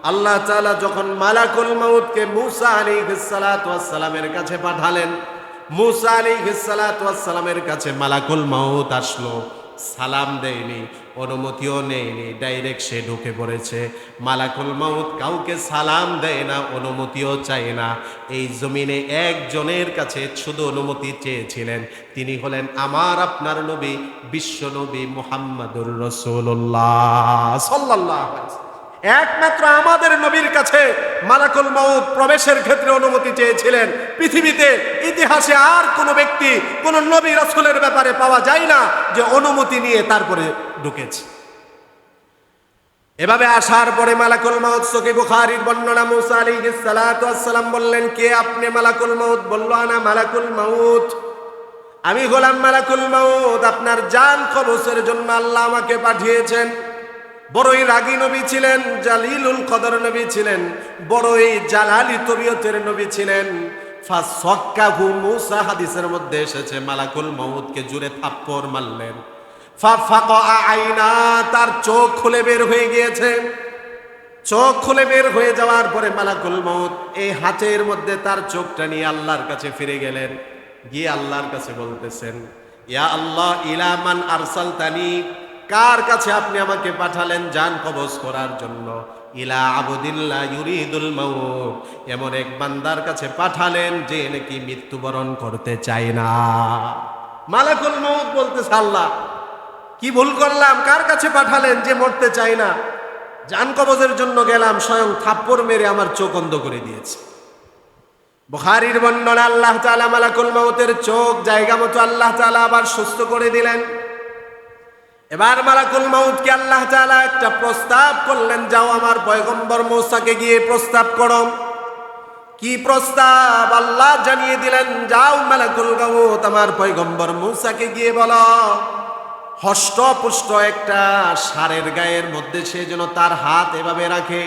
আল্লাহ তাআলা যখন মালাকুল মাউতকে মুসা আলাইহিস সালাতু ওয়াস সালামের কাছে পাঠালেন, মুসা আলাইহিস সালাতু ওয়াস সালামের কাছে মালাকুল মাউত আসলো, সালাম দেয়নি, অনুমতিও নেয়নি, ডাইরেক্ট সে ঢুকে পড়েছে। মালাকুল মাউত কাউকে সালাম দেয় না, অনুমতিও চায় না। এই জমিনে একজনের কাছে শুধু অনুমতি চেয়েছিলেন, তিনি হলেন আমার আপনার নবী, বিশ্ব নবী মুহাম্মাদুর রাসূলুল্লাহ সাল্লাল্লাহু আলাইহি ওয়াসাল্লাম। একমাত্র আমাদের নবীর কাছে মালাকুল মাউত প্রবেশের ক্ষেত্রে অনুমতি চেয়েছিলেন। পৃথিবীতে ইতিহাসে আর কোনো ব্যক্তি, কোনো নবী রাসূলের ব্যাপারে পাওয়া যায় না যে অনুমতি নিয়ে তারপরে ঢুকেছে। এভাবে আসার পরে মালাকুল মাউত, সহিহ বুখারীর বর্ণনা, মুসা আলাইহিস সালাতু ওয়াস সালাম বললেন, কে আপনি? মালাকুল মাউত বলল, আনা মালাকুল মাউত, আমি হলাম মালাকুল মাউত, আপনার জান কবজের জন্য আল্লাহ আমাকে পাঠিয়েছেন। বড়ই রাগী নবী ছিলেন, জালিলুল কদর নবী ছিলেন, বড়ই জালালি তবিয়তের নবী ছিলেন। ফাসাক্কাহু মুসা, হাদিসের মধ্যে এসেছে মালাকুল মাউতকে জোরে থাপ্পড় মারলেন। ফাফাকা আইনা, তার চোখ খুলে বের হয়ে গিয়েছে। চোখ খুলে বের হয়ে যাওয়ার পরে মালাকুল মাউত এই হাতের মধ্যে তার চোখটা নিয়ে আল্লাহর কাছে ফিরে গেলেন। গিয়ে আল্লাহর কাছে বলতেছেন, ইয়া আল্লাহ, ইলা মান আরসালতানি, কার কাছে আপনি আমাকে পাঠালেন জান কবজ করার জন্য? ইলা আবদিল্লাহ ইউরিদুল মাউত, এমন এক বান্দার কাছে পাঠালেন যে নাকি মৃত্যুবরণ করতে চায় না। মালাকুল মাউত বলতেছে, আল্লাহ কি ভুল করলাম? কার কাছে পাঠালেন যে মরতে চায় না? জান কবজের জন্য গেলাম, স্বয়ং থাপ্পড় মেরে আমার চোখ অন্ধ করে দিয়েছে। বুখারীর বর্ণনা, আল্লাহ তাআলা মালাকুল মাউতের চোখ জায়গা মতো আল্লাহ তাআলা আবার সুস্থ করে দিলেন। এবার মালাকুল মাউতকে আল্লাহ তাআলা একটা প্রস্তাব করলেন, যাও আমার পয়গম্বর মূসাকে গিয়ে প্রস্তাব করো। কি প্রস্তাব? আল্লাহ জানিয়ে দিলেন, যাও মালাকুল মাউত আমার পয়গম্বর মূসাকে গিয়ে বলো, হষ্টপুষ্ট একটা ষাঁড়ের গায়ের মধ্যে সে যেন তার হাত এভাবে রাখে,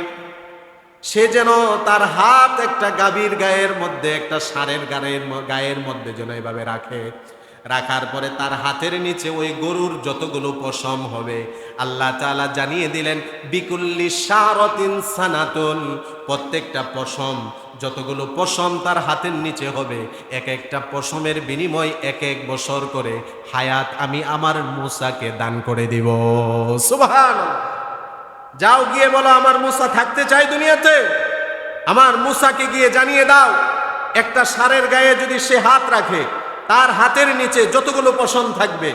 সে যেন তার হাত একটা গাভীর গায়ের মধ্যে, একটা ষাঁড়ের গায়ের মধ্যে যেন এভাবে রাখে। রাখার পরে তার হাতের নিচে ওই গরুর যতগুলো পশম হবে, আল্লাহ তাআলা জানিয়ে দিলেন, বিকুল্লি শারাতিন সানাতুন, প্রত্যেকটা পশম, যতগুলো পশম তার হাতের নিচে হবে, এক একটা পশমের বিনিময় এক এক বছর করে হায়াত আমি আমার মূসাকে দান করে দিব। সুবহানাল্লাহ। যাও গিয়ে বলো, আমার মূসা থাকতে চাই দুনিয়াতে, আমার মূসাকে গিয়ে জানিয়ে দাও, একটা ষাঁড়ের গায়ে যদি সে হাত রাখে, তার হাতের নিচে যতগুলো পশম থাকবে,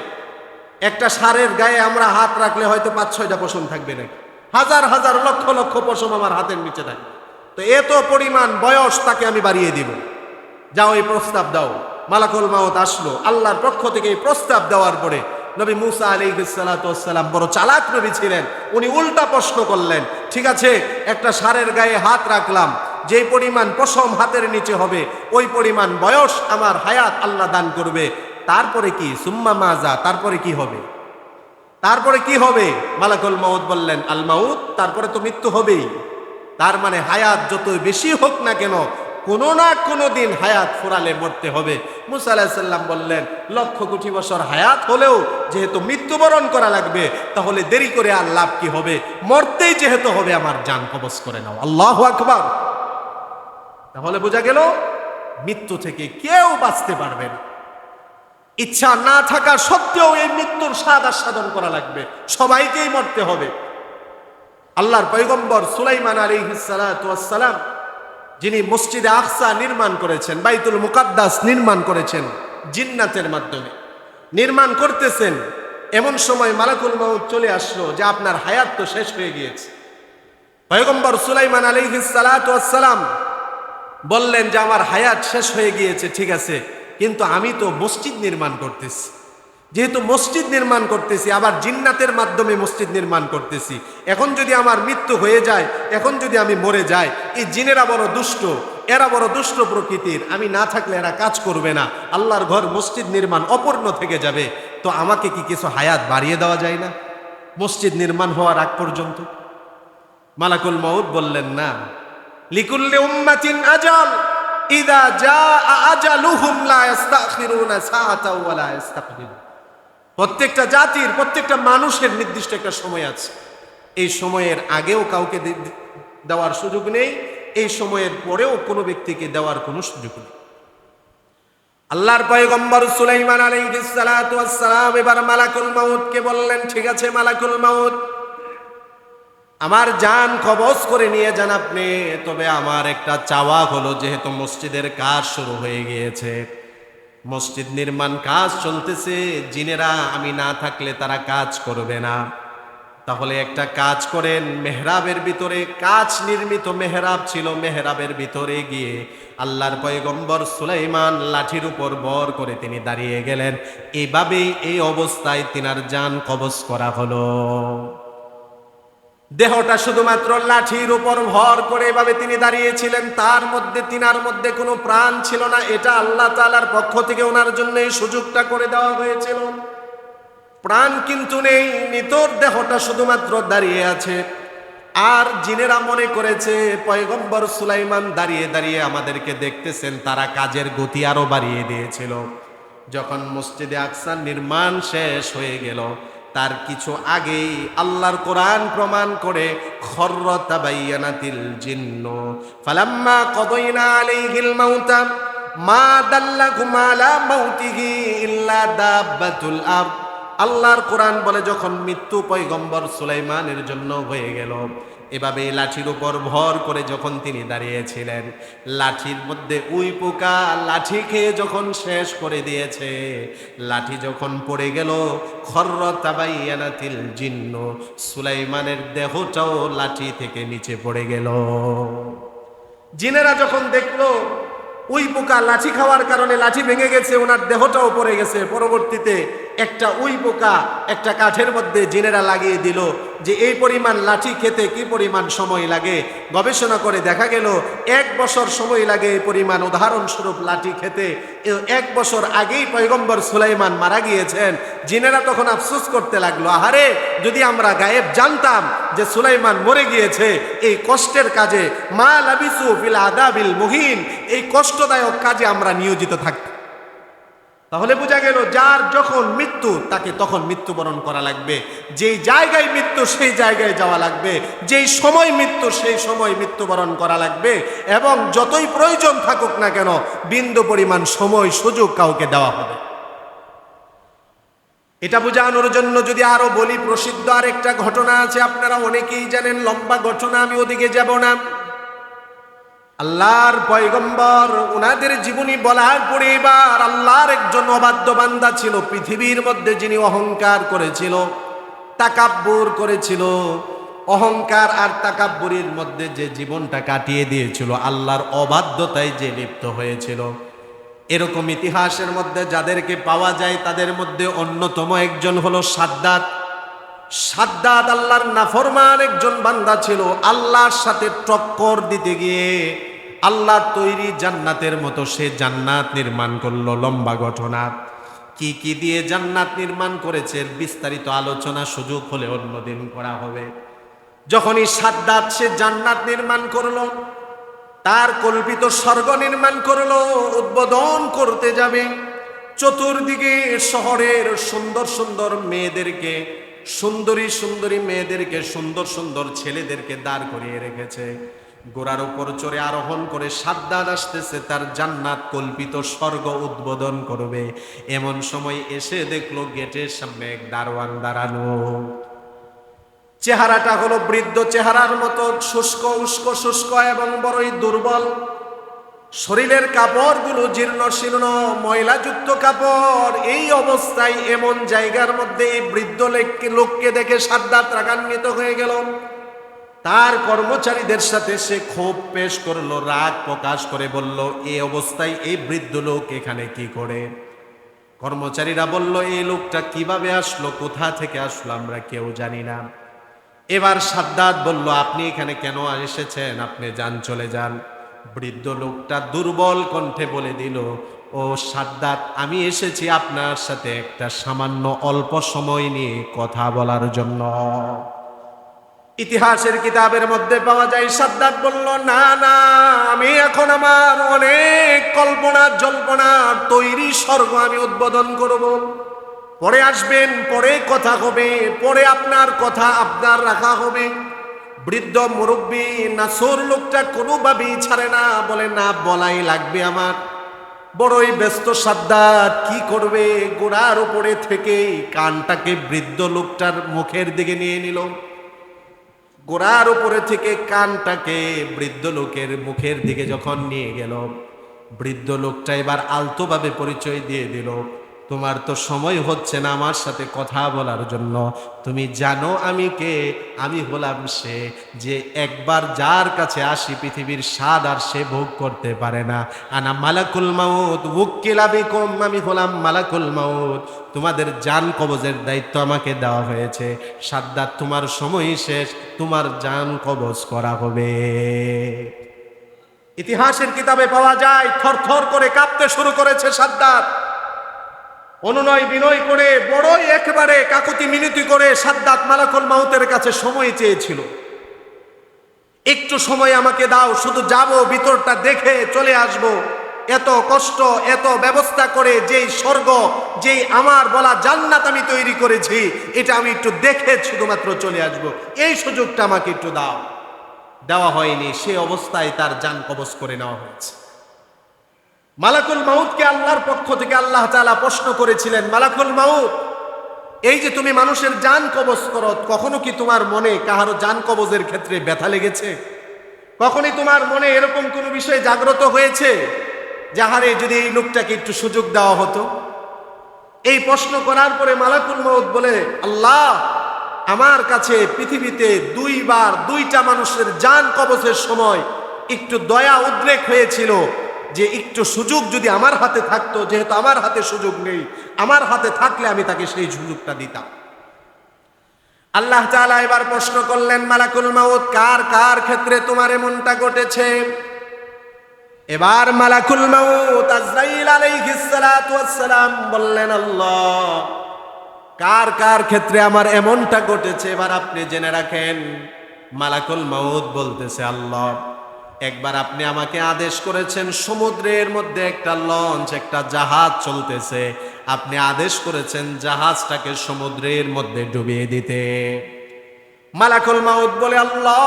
একটা ষাঁড়ের গায়ে আমরা হাত রাখলে হয়তো 5-6টা পশম থাকবে না, হাজার হাজার লক্ষ লক্ষ পশম আমার হাতের নিচে থাকবে। তো এত পরিমাণ বয়স তাকে আমি বাড়িয়ে দিব। যাও এই প্রস্তাব দাও। মালাকুল মাউত আসলো। আল্লাহর পক্ষ থেকে এই প্রস্তাব দেওয়ার পরে নবী মুসা আলাইহিস সালাতু ওয়াস সালাম বড় চালাক নবী ছিলেন, উনি উল্টা প্রশ্ন করলেন, ঠিক আছে একটা ষাঁড়ের গায়ে হাত রাখলাম, যেই পরিমাণ পশম হাতের নিচে হবে ওই পরিমাণ বয়স আমার হায়াত আল্লাহ দান করবে। তারপরে কি? সুম্মা মাজা, তারপরে কি হবে? তারপরে কি হবে? মালাকুল মাউত বললেন, আল মাউত, তারপরে তো মৃত্যু হবেই। তার মানে হায়াত যত বেশি হোক না কেন, কোনো না কোনো দিন হায়াত ফুরালে মরতে হবে। মুসা আলাইহিস সালাম বললেন, লক্ষ কোটি বছর হায়াত হলেও যেহেতু মৃত্যুবরণ করা লাগবে, তাহলে দেরি করে আর লাভ কি হবে? মরতেই যেহেতু হবে, আমার জান কবজ করে নাও। আল্লাহু আকবার। তাহলে বোঝা গেল মৃত্যু থেকে কেউ বাঁচতে পারবে না। ইচ্ছা না থাকা সত্ত্বেও এই মৃত্যুর স্বাদ আস্বাদন করা লাগবে, সবাইকেই মরতে হবে। আল্লাহর পয়গম্বর সুলাইমান আলাইহিস সালাতু ওয়াস সালাম, যিনি মসজিদে আকসা নির্মাণ করেছেন, বাইতুল মুকাদ্দাস নির্মাণ করেছেন, জিন্নাতের মাধ্যমে নির্মাণ করতেছেন, এমন সময় মালাকুল মাউত চলে আসলো যে আপনার হায়াত তো শেষ হয়ে গিয়েছে। পয়গম্বর সুলাইমান আলাইহিস সালাতু ওয়াস সালাম বললেন যে আমার হায়াত শেষ হয়ে গিয়েছে, ঠিক আছে, কিন্তু আমি তো মসজিদ নির্মাণ করতেছি, যেহেতু মসজিদ নির্মাণ করতেছি, আবার জিন্নাতের মাধ্যমে মসজিদ নির্মাণ করতেছি, এখন যদি আমার মৃত্যু হয়ে যায়, এখন যদি আমি মরে যাই, এই জিনেরা বড় দুষ্ট, এরা বড় দুষ্ট প্রকৃতির, আমি না থাকলে এরা কাজ করবে না, আল্লাহর ঘর মসজিদ নির্মাণ অপূর্ণ থেকে যাবে, তো আমাকে কি কিছু হায়াত বাড়িয়ে দেওয়া যায় না মসজিদ নির্মাণ হওয়ার আগ পর্যন্ত? মালাকুল মাউত বললেন, না, লিকুল্লি উম্মাতিন আজাল, ইযা জাআ আজালুহুম লা ইস্তাখিরুনা সাআতাও ওয়া লা ইস্তাকদিমুন। প্রত্যেকটা জাতির, প্রত্যেকটা মানুষের নির্দিষ্ট একটা সময় আছে, এই সময়ের আগেও কাউকে দেওয়ার সুযোগ নেই, এই সময়ের পরেও কোনো ব্যক্তিকে দেওয়ার কোনো সুযোগ নেই। আল্লাহর পয়গম্বর সুলাইমান আলাইহিস সালাতু ওয়াস সালাম এবার মালাকুল মাউতকে বললেন, ঠিক আছে মালাকুল মাউত, আমার জান কবজ করে নিয়ে যান আপনি, তবে আমার একটা চাওয়া হলো, যেহেতু মসজিদের কাজ শুরু হয়ে গিয়েছে, মসজিদ নির্মাণ কাজ চলতেছে, জিনেরা আমি না থাকলে তারা কাজ করবে না, তাহলে একটা কাজ করেন, মেহরাবের ভিতরে কাজ নির্মিত মেহরাব ছিল, মেহরাবের ভিতরে গিয়ে আল্লাহর পয়গম্বর সুলাইমান লাঠির উপর ভর করে তিনি দাঁড়িয়ে গেলেন। এইভাবেই এই অবস্থায় তিনার জান কবজ করা হলো। দেহটা শুধুমাত্র লাঠির উপর ভর করে এভাবে তিনি দাঁড়িয়েছিলেন, তার মধ্যে তিনার মধ্যে কোনো প্রাণ ছিল না। এটা আল্লাহ তাআলার পক্ষ থেকে ওনার জন্য এই সুযোগটা করে দেওয়া হয়েছিল। প্রাণ কিন্তু নেই, নিতর দেহটা শুধুমাত্র দাঁড়িয়ে আছে। আর জিনেরা মনে করেছে পয়গম্বর সুলাইমান দাঁড়িয়ে দাঁড়িয়ে আমাদেরকে দেখতেছেন, তারা কাজের গতি আরো বাড়িয়ে দিয়েছিল। যখন মসজিদে আকসা নির্মাণ শেষ হয়ে গেল, তার কিছু আগেই আল্লাহর কোরআন প্রমাণ করে, খর্র তাবায়্যানাতিল জিন্নু ফালাম্মা কদাইনা আলাইহিল মাউতা মা দাল্লাকুম আলা মাউতিহি ইল্লা দাব্বাতুল আরদ। আল্লাহর কোরআন বলে, যখন মৃত্যু পয়গম্বর সুলাইমানের জন্য হয়ে গেল, এভাবে লাঠির উপর ভর করে যখন তিনি দাঁড়িয়েছিলেন, লাঠির মধ্যে উই পোকা লাঠি খেয়ে যখন শেষ করে দিয়েছে, লাঠি যখন পড়ে গেল, খর্র তাবায়্যানাতিল জিন্নু, সুলাইমানের দেহটাও লাঠি থেকে নিচে পড়ে গেল। জিনেরা যখন দেখলো উই পোকা লাঠি খাওয়ার কারণে লাঠি ভেঙে গেছে, ওনার দেহটাও পড়ে গেছে, পরবর্তীতে একটা উই পোকা একটা কাঠের মধ্যে জিনেরা লাগিয়ে দিল যে এই পরিমাণ লাঠি খেতে কি পরিমাণ সময় লাগে। গবেষণা করে দেখা গেল 1 বছর সময় লাগে এই পরিমাণ। উদাহরণস্বরূপ লাঠি খেতে 1 বছর আগেই পয়গম্বর সুলাইমান মারা গিয়েছেন। জিনেরা তখন আফসোস করতে লাগলো, আহারে যদি আমরা গায়েব জানতাম যে সুলাইমান মরে গিয়েছে, এই কষ্টের কাজে মা লাবিসু ফিল আদাবিল মুহিন, এই কষ্টদায়ক কাজে আমরা নিয়োজিত থাকতাম। তাহলে বোঝা গেল যার যখন মৃত্যু তাকে তখন মৃত্যুবরণ করা লাগবে, যেই জায়গায় মৃত্যু সেই জায়গায় যাওয়া লাগবে, যেই সময় মৃত্যু সেই সময় মৃত্যুবরণ করা লাগবে, এবং যতই প্রয়োজন থাকুক না কেন বিন্দু পরিমাণ সময় সুযোগ কাউকে দেওয়া হবে। এটা বোঝানোর জন্য যদি আরো বলি, প্রসিদ্ধ আরেকটা ঘটনা আছে, আপনারা অনেকেই জানেন, লম্বা ঘটনা, আমি ওদিকে যাব না। আল্লাহর পয়গম্বর ওনাদের জীবনী বলার পরে এবার আল্লাহর একজন অবাধ্য বান্দা ছিল পৃথিবীর মধ্যে, যিনি অহংকার করেছিল, তাকাব্বুর করেছিল, অহংকার আর তাকাব্বুরের মধ্যে যে জীবনটা কাটিয়ে দিয়েছিল, আল্লাহর অবাধ্যতায় যে লিপ্ত হয়েছিল। এরকম ইতিহাসের মধ্যে যাদেরকে পাওয়া যায় তাদের মধ্যে অন্যতম একজন হলো সাদ্দাত। সাদ্দাত আল্লাহর নাফরমান একজন বান্দা ছিল। আল্লাহর সাথে টক্কর দিতে গিয়ে আল্লাহর তৈরি জান্নাতের মতো সে জান্নাত নির্মাণ করলো। লম্বা ঘটনা, কি কি দিয়ে জান্নাত নির্মাণ করেছে বিস্তারিত আলোচনা সুযোগ হলে অন্যদিন করা হবে। যখনই সাদ্দাত সে জান্নাত নির্মাণ করলো, তার কল্পিত স্বর্গ নির্মাণ করলো, উদ্বোধন করতে যাবে, চতুর্দিকে শহরের সুন্দর সুন্দর মেয়েদেরকে, সুন্দরী সুন্দরী মেয়েদেরকে, সুন্দর সুন্দর ছেলেদেরকে দাঁড় করিয়ে রেখেছে। ঘোড়ার উপর চড়ে আরোহণ করে সাদ্দাত আসতেছে তার জান্নাত কল্পিত স্বর্গ উদ্বোধন করবে। এমন সময় এসে দেখলো গেটের সামনে এক দারোয়ান দাঁড়ানো। চেহারাটা হলো বৃদ্ধ চেহারার মতো, শুষ্ক উস্কো শুষ্ক এবং বড়ই দুর্বল। শরীরের কাপড়গুলো জীর্ণ শীর্ণ ময়লাযুক্ত কাপড়। এই অবস্থায় এমন জায়গার মধ্যে এই বৃদ্ধ লোককে দেখে সাদ্দাত রাগান্বিত হয়ে গেল। তার কর্মচারীদের সাথে সে ক্ষোভ পেশ করলো, রাগ প্রকাশ করে বলল, এই অবস্থায় এই বৃদ্ধ লোক এখানে কি করে? কর্মচারীরা বলল, এই লোকটা কিভাবে আসলো, কোথা থেকে আসলো আমরা কেউ জানি না। এবার সাদ্দাত বলল, আপনি এখানে কেন এসেছেন? আপনি যান, চলে যান। বৃদ্ধ লোকটা দুর্বল কণ্ঠে বলে দিল, ও সাদ্দাত, আমি এসেছি আপনার সাথে একটা সামান্য অল্প সময় নিয়ে কথা বলার জন্য। ইতিহাসের কিতাবের মধ্যে পাওয়া যায় সাদ্দাত বলল, না না, আমি এখন আমার অনেক কল্পনা জল্পনার তৈরি স্বর্গ আমি উদ্বোধন করব। পরে আসবেন, পরে কথা হবে, পরে আপনার কথা আপনার রাখা হবে। বৃদ্ধ মুরব্বী নাসর লোকটা কোনোভাবেই ছাড়ে না, বলে না, বলাই লাগবে আমার। বড়ই ব্যস্ত সাদ্দাত কি করবে, গোড়ার উপরে থেকে কানটাকে বৃদ্ধ লোকটার মুখের দিকে নিয়ে নিল। গোড়ার উপরে থেকে কানটাকে বৃদ্ধ লোকের মুখের দিকে যখন নিয়ে গেল, বৃদ্ধ লোকটা এবার আলতোভাবে পরিচয় দিয়ে দিল, তোমার তো সময় হচ্ছে না আমার সাথে কথা বলার জন্য। তুমি জানো আমি কে? আমি হলাম সে যে একবার যার কাছে আসি পৃথিবীর স্বাদ আর সে ভোগ করতে পারে না। আনা মালাকুল মাউত উক্কিলা বিকুম, আমি হলাম মালাকুল মাউত, তোমাদের জান কবজের দায়িত্ব আমাকে দেওয়া হয়েছে। সাদ্দাত তোমার সময় শেষ, তোমার জান কবজ করা হবে। ইতিহাসের কিতাবে পাওয়া যায় থরথর করে কাঁপতে শুরু করেছে সাদ্দাত। অনুনয় বিনয় করে বড়ই একেবারে কাকুতি মিনতি করে সাদ্দাত মালাকুল মাউতের কাছে সময় চেয়েছিল। একটু সময় আমাকে দাও, শুধু যাব, ভিতরটা দেখে চলে আসব। এত কষ্ট, এত ব্যবস্থা করে যেই স্বর্গ, যেই আমার বলা জান্নাত আমি তৈরি করেছি, এটা আমি একটু দেখে শুধুমাত্র চলে আসব, এই সুযোগটা আমাকে একটু দাও। দেওয়া হয়নি, সে অবস্থায় তার জান কবজ করে নেওয়া হয়েছে। মালাকুল মাউতকে আল্লাহর পক্ষ থেকে আল্লাহ তাআলা প্রশ্ন করেছিলেন, মালাকুল মাউত, এই যে তুমি মানুষের জান কবজ করো, কখনো কি তোমার মনে কাহারো জান কবজের ক্ষেত্রে ব্যথা লেগেছে? কখনই তোমার মনে এরকম কোনো বিষয় জাগ্রত হয়েছে যাহারে যদি এই লোকটাকে একটু সুযোগ দেওয়া হতো? এই প্রশ্ন করার পরে মালাকুল মাউত বলে, আল্লাহ, আমার কাছে পৃথিবীতে দুইবার দুইটা মানুষের জান কবজের সময় একটু দয়া উদ্রেক হয়েছিল, যে একটু সুযোগ যদি আমার হাতে থাকতো, যেহেতু আমার হাতে সুযোগ নেই, আমার হাতে থাকলে আমি তাকে সেই সুযোগটা দিতাম। আল্লাহ তাআলা এবার প্রশ্ন করলেন, মালাকুল মাউত, কার কার ক্ষেত্রে তোমার এমনটা ঘটেছে? এবার মালাকুল মাউত আজরাইল আলাইহিস সালাতু ওয়াস সালাম বললেন, আল্লাহ, কার কার ক্ষেত্রে আমার এমনটা ঘটেছে এবার আপনি জেনে রাখেন। মালাকুল মাউত বলতেছে, আল্লাহ, একবার আপনি আমাকে আদেশ করেছেন, সমুদ্রের মধ্যে একটা লঞ্চ, একটা জাহাজ চলতেছে, আপনি আদেশ করেছেন জাহাজটাকে সমুদ্রের মধ্যে ডুবিয়ে দিতে। মালাকুল মাউত বলে, আল্লাহ,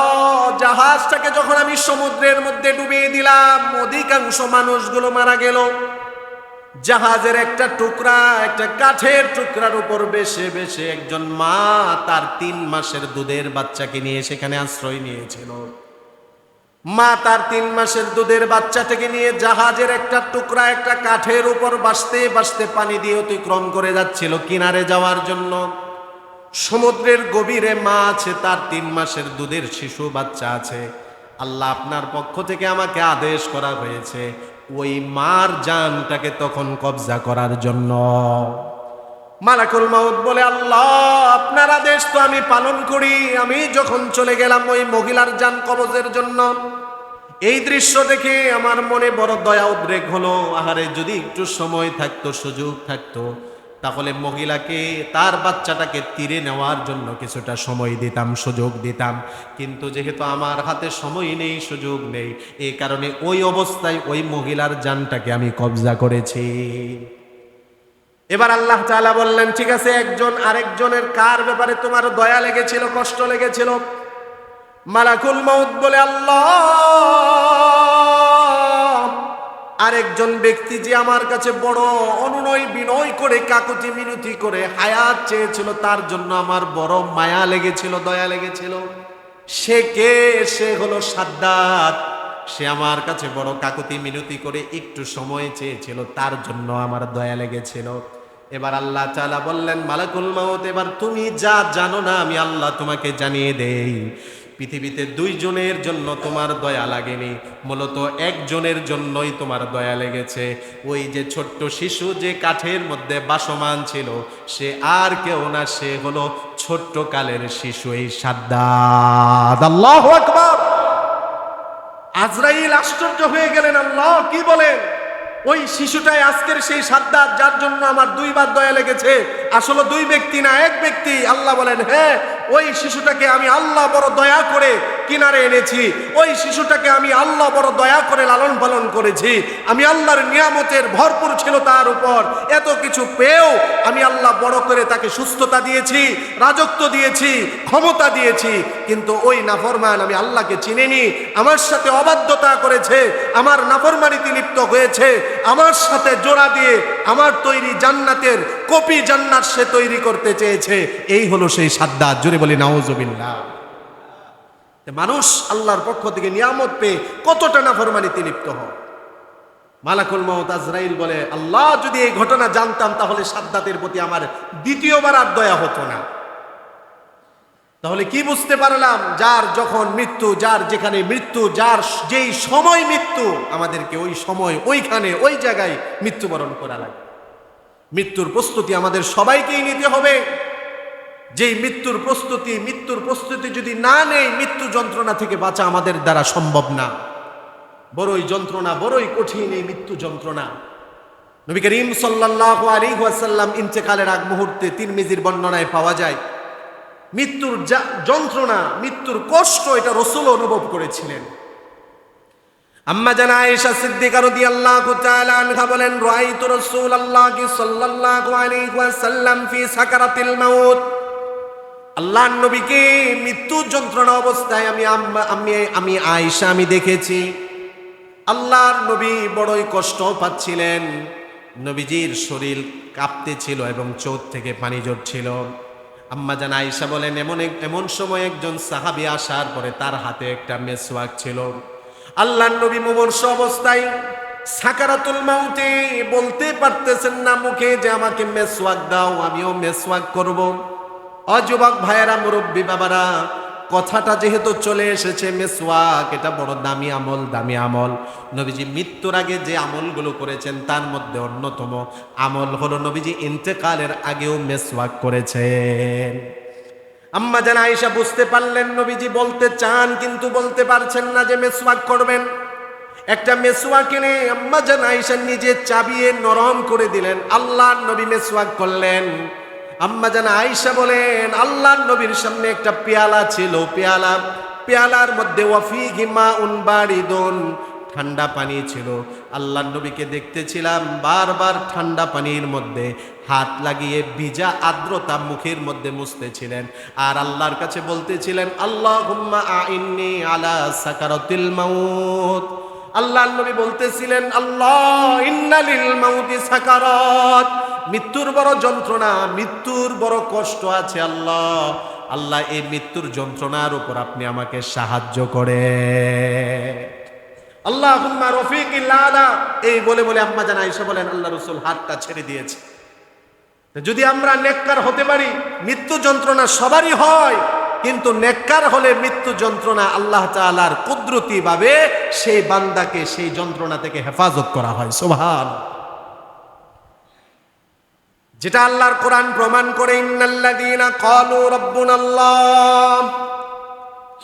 জাহাজটাকে যখন আমি সমুদ্রের মধ্যে ডুবিয়ে দিলাম, অধিকাংশ মানুষগুলো মারা গেল। জাহাজের একটা টুকরা, একটা কাঠের টুকরার উপর বেশে বেশে একজন মা তার 3 মাসের দুধের বাচ্চাকে নিয়ে সেখানে আশ্রয় নিয়েছিল। মা তার 3 মাসের দুধের বাচ্চাটাকে নিয়ে জাহাজের একটা টুকরা, একটা কাঠের উপর ভাসতে ভাসতে পানি দিয়ে অতিক্রম করে যাচ্ছিল কিনারে যাওয়ার জন্য। সমুদ্রের গভীরে মা আছে, তার 3 মাসের দুধের শিশু বাচ্চা আছে। আল্লাহ, আপনার পক্ষ থেকে আমাকে আদেশ করা হয়েছে ওই মার জানটাকে তখন কবজা করার জন্য। মালাকুল মাউত বলে, আল্লাহ, আপনার আদেশ তো আমি পালন করি। আমি যখন চলে গেলাম ওই মহিলার জান কবজের জন্য, এই দৃশ্য দেখে আমার মনে বড় দয়া উদ্রেক হলো। আহারে, যদি একটু সময় থাকতো, সুযোগ থাকতো, তাহলে মহিলাকে, তার বাচ্চাটাকে তীরে নেওয়ার জন্য কিছুটা সময় দিতাম, সুযোগ দিতাম। কিন্তু যেহেতু আমার হাতে সময় নেই, সুযোগ নেই, এই কারণে ওই অবস্থায় ওই মহিলার জানটাকে আমি কবজা করেছি। এবার আল্লাহ তাআলা বললেন, ঠিক আছে, একজন আরেকজনের কার ব্যাপারে তোমার দয়া লেগেছিল, কষ্ট লেগেছিল? মালাকুল মাউত বলে, আল্লাহ, আরেকজন ব্যক্তি যে আমার কাছে বড় অনুনয় বিনয় করে কাকুতি মিনতি করে হায়াত চেয়েছিল, তার জন্য আমার বড় মায়া লেগেছিল, দয়া লেগেছিল। সে কে? সে হলো সাদ্দাত। সে আমার কাছে বড় কাকুতি মিনতি করে একটু সময় চেয়েছিল, তার জন্য আমার দয়া লেগেছিল। এবার আল্লাহ তাআলা বললেন, মালাকুল মাউত, এবার তুমি যা জানো না আমি আল্লাহ তোমাকে জানিয়ে দেই। পৃথিবীতে 2 জনের জন্য তোমার দয়া লাগেনি, মূলত একজনের জন্যই তোমার দয়া লেগেছে। ওই যে ছোট্ট শিশু যে কাঠের মধ্যে বাসমান ছিল, সে আর কেউ না, সে হলো ছোট্ট কালের শিশু, এই সাদ্দাত। আল্লাহু আকবার! আজরাইল আশ্চর্য হয়ে গেলেন, আল্লাহ, কি বলেন? ওই শিশুটাই আজকের সেই সাদ্দাত যার জন্য আমার 2 বার দয়া লেগেছে। আসলে 2 ব্যক্তি না, এক ব্যক্তি। আল্লাহ বলেন, হ্যাঁ, ওই শিশুটাকে আমি আল্লাহ বড় দয়া করে কিনারে এনেছি। ওই শিশুটাকে আমি আল্লাহ বড় দয়া করে লালন পালন করেছি। আমি আল্লাহর নিয়ামতের ভরপুর ছিল তার উপর। এত কিছু পেয়েও আমি আল্লাহ বড় করে তাকে সুস্থতা দিয়েছি, রাজত্ব দিয়েছি, ক্ষমতা দিয়েছি। কিন্তু ওই নাফরমান আমি আল্লাহকে চিনিনি, আমার সাথে অবাধ্যতা করেছে, আমার নাফরমানিতে লিপ্ত হয়েছে, আমার সাথে জোড়া দিয়ে আমার তৈরি জান্নাতের কপি জান্নাত সে তৈরি করতে চেয়েছে। এই হলো সেই সাদ্দাত। জোরে বলি নাউজুবিল্লাহ। মানুষ আল্লাহর পক্ষ থেকে নিয়ামত পেয়ে কতটা নাফরমানিতে লিপ্ত হয়। মালাকুল মউত আজরাইল বলে, আল্লাহ যদি এই ঘটনা জানতাম তাহলে সাদ্দাতের প্রতি আমার দ্বিতীয়বার আর দয়া হতো না। তাহলে কি বুঝতে পারলাম? যার যখন মৃত্যু, যার যেখানে মৃত্যু, যার যেই সময় মৃত্যু, আমাদেরকে ওই সময় ওইখানে ওই জায়গায় মৃত্যুবরণ করা লাগে। মৃত্যুর প্রস্তুতি আমাদের সবাইকেই নিতে হবে। যেই মৃত্যুর প্রস্তুতি যদি না নেই, মৃত্যু যন্ত্রণা থেকে বাঁচা আমাদের দ্বারা সম্ভব না। বড়ই যন্ত্রণা, বড়ই কঠিন এই মৃত্যু যন্ত্রণা। নবী করিম সাল্লাল্লাহু আলাইহি ওয়াসাল্লাম ইন্তেকালের আগ মুহূর্তে তিরমিজির বর্ণনায় পাওয়া যায়, মৃত্যুর যন্ত্রণা, মৃত্যুর কষ্ট এটা রাসূল অনুভব করেছিলেন। আম্মা জান আয়েশা সিদ্দিকা রাদিয়াল্লাহু তাআলা আনহা বলেন, রাআইতু রাসূলুল্লাহি সাল্লাল্লাহু আলাইহি ওয়াসাল্লাম ফি সাকারাতিল মাউত। আল্লাহর নবীকে মৃত্যু যন্ত্রণা অবস্থায় আমি আয়েশা আমি দেখেছি। আল্লাহর নবী বড়ই কষ্ট পাচ্ছিলেন। নবীজির শরীর কাঁপতেছিল এবং চোখ থেকে পানি ঝরছিল। আম্মা জান আয়েশা বলেন, এমন সময় একজন সাহাবী আসার পরে তার হাতে একটা মেসওয়াক ছিল। আল্লাহর নবী মুমূর্ষ অবস্থায় সাকারাতুল মাউতে বলতে পারতেছেন না মুখে যে আমাকে মেসওয়াক দাও, আমিও মেসওয়াক করব। অযুবক ভাইয়েরা, মুরব্বী বাবারা, কথাটা যেহেতু চলে এসেছে, মেসওয়াক এটা বড় দামি আমল। নবীজি মৃত্যুর আগে যে আমলগুলো করেছেন তার মধ্যে অন্যতম আমল হলো নবীজি ইন্তেকালের আগেও মেসওয়াক করেছেন। আম্মা জান আয়েশা বুঝতে পারলেন নবীজি বলতে চান কিন্তু বলতে পারছেন না যে মেসওয়াক করবেন। একটা মেসওয়াক এনে আম্মা জান আয়েশা নিজে চাবিয়ে নরম করে দিলেন। আল্লাহর নবী মেসওয়াক করলেন। আম্মা জান আয়েশা বলেন, আল্লাহর নবীর সামনে একটা পেয়ালা ছিল। পেয়ালার মধ্যে ওয়াফিহি মাউন বারিদুন, ঠান্ডা পানি ছিল। আল্লাহর নবীকে দেখতেছিলাম বারবার ঠান্ডা পানির মধ্যে হাত লাগিয়ে ভিজা আর্দ্রতা মুখের মধ্যে মুছতেছিলেন আর আল্লাহর কাছে বলতেছিলেন, আল্লাহুম্মা আইন্নি আলা সাকারাতিল মাউত। আল্লাহর নবী বলতেছিলেন, আল্লাহ ইন্না লিল মাউতি সাকারাত, মৃত্যুর বড় যন্ত্রণা, মৃত্যুর বড় কষ্ট আছে। আল্লাহ এই মৃত্যুর যন্ত্রণার উপর আপনি আমাকে সাহায্য করে। আল্লাহুম্মা রফিকিল আলা, এই বলে আম্মা জান আয়েশা বলেন আল্লাহ রাসূল হাতটা ছেড়ে দিয়েছে। যদি আমরা নেককার হতে পারি, মৃত্যু যন্ত্রণা সবারই হয়, কিন্তু নেককার হলে মৃত্যু যন্ত্রণা আল্লাহ তাআলার কুদরতি ভাবে সেই বান্দাকে সেই যন্ত্রণা থেকে হেফাজত করা হয়। সুবহানাল্লাহ। যেটা আল্লাহর কোরআন প্রমাণ করে, ইন্নাল্লাযীনা ক্বালু রাব্বুনাল্লাহ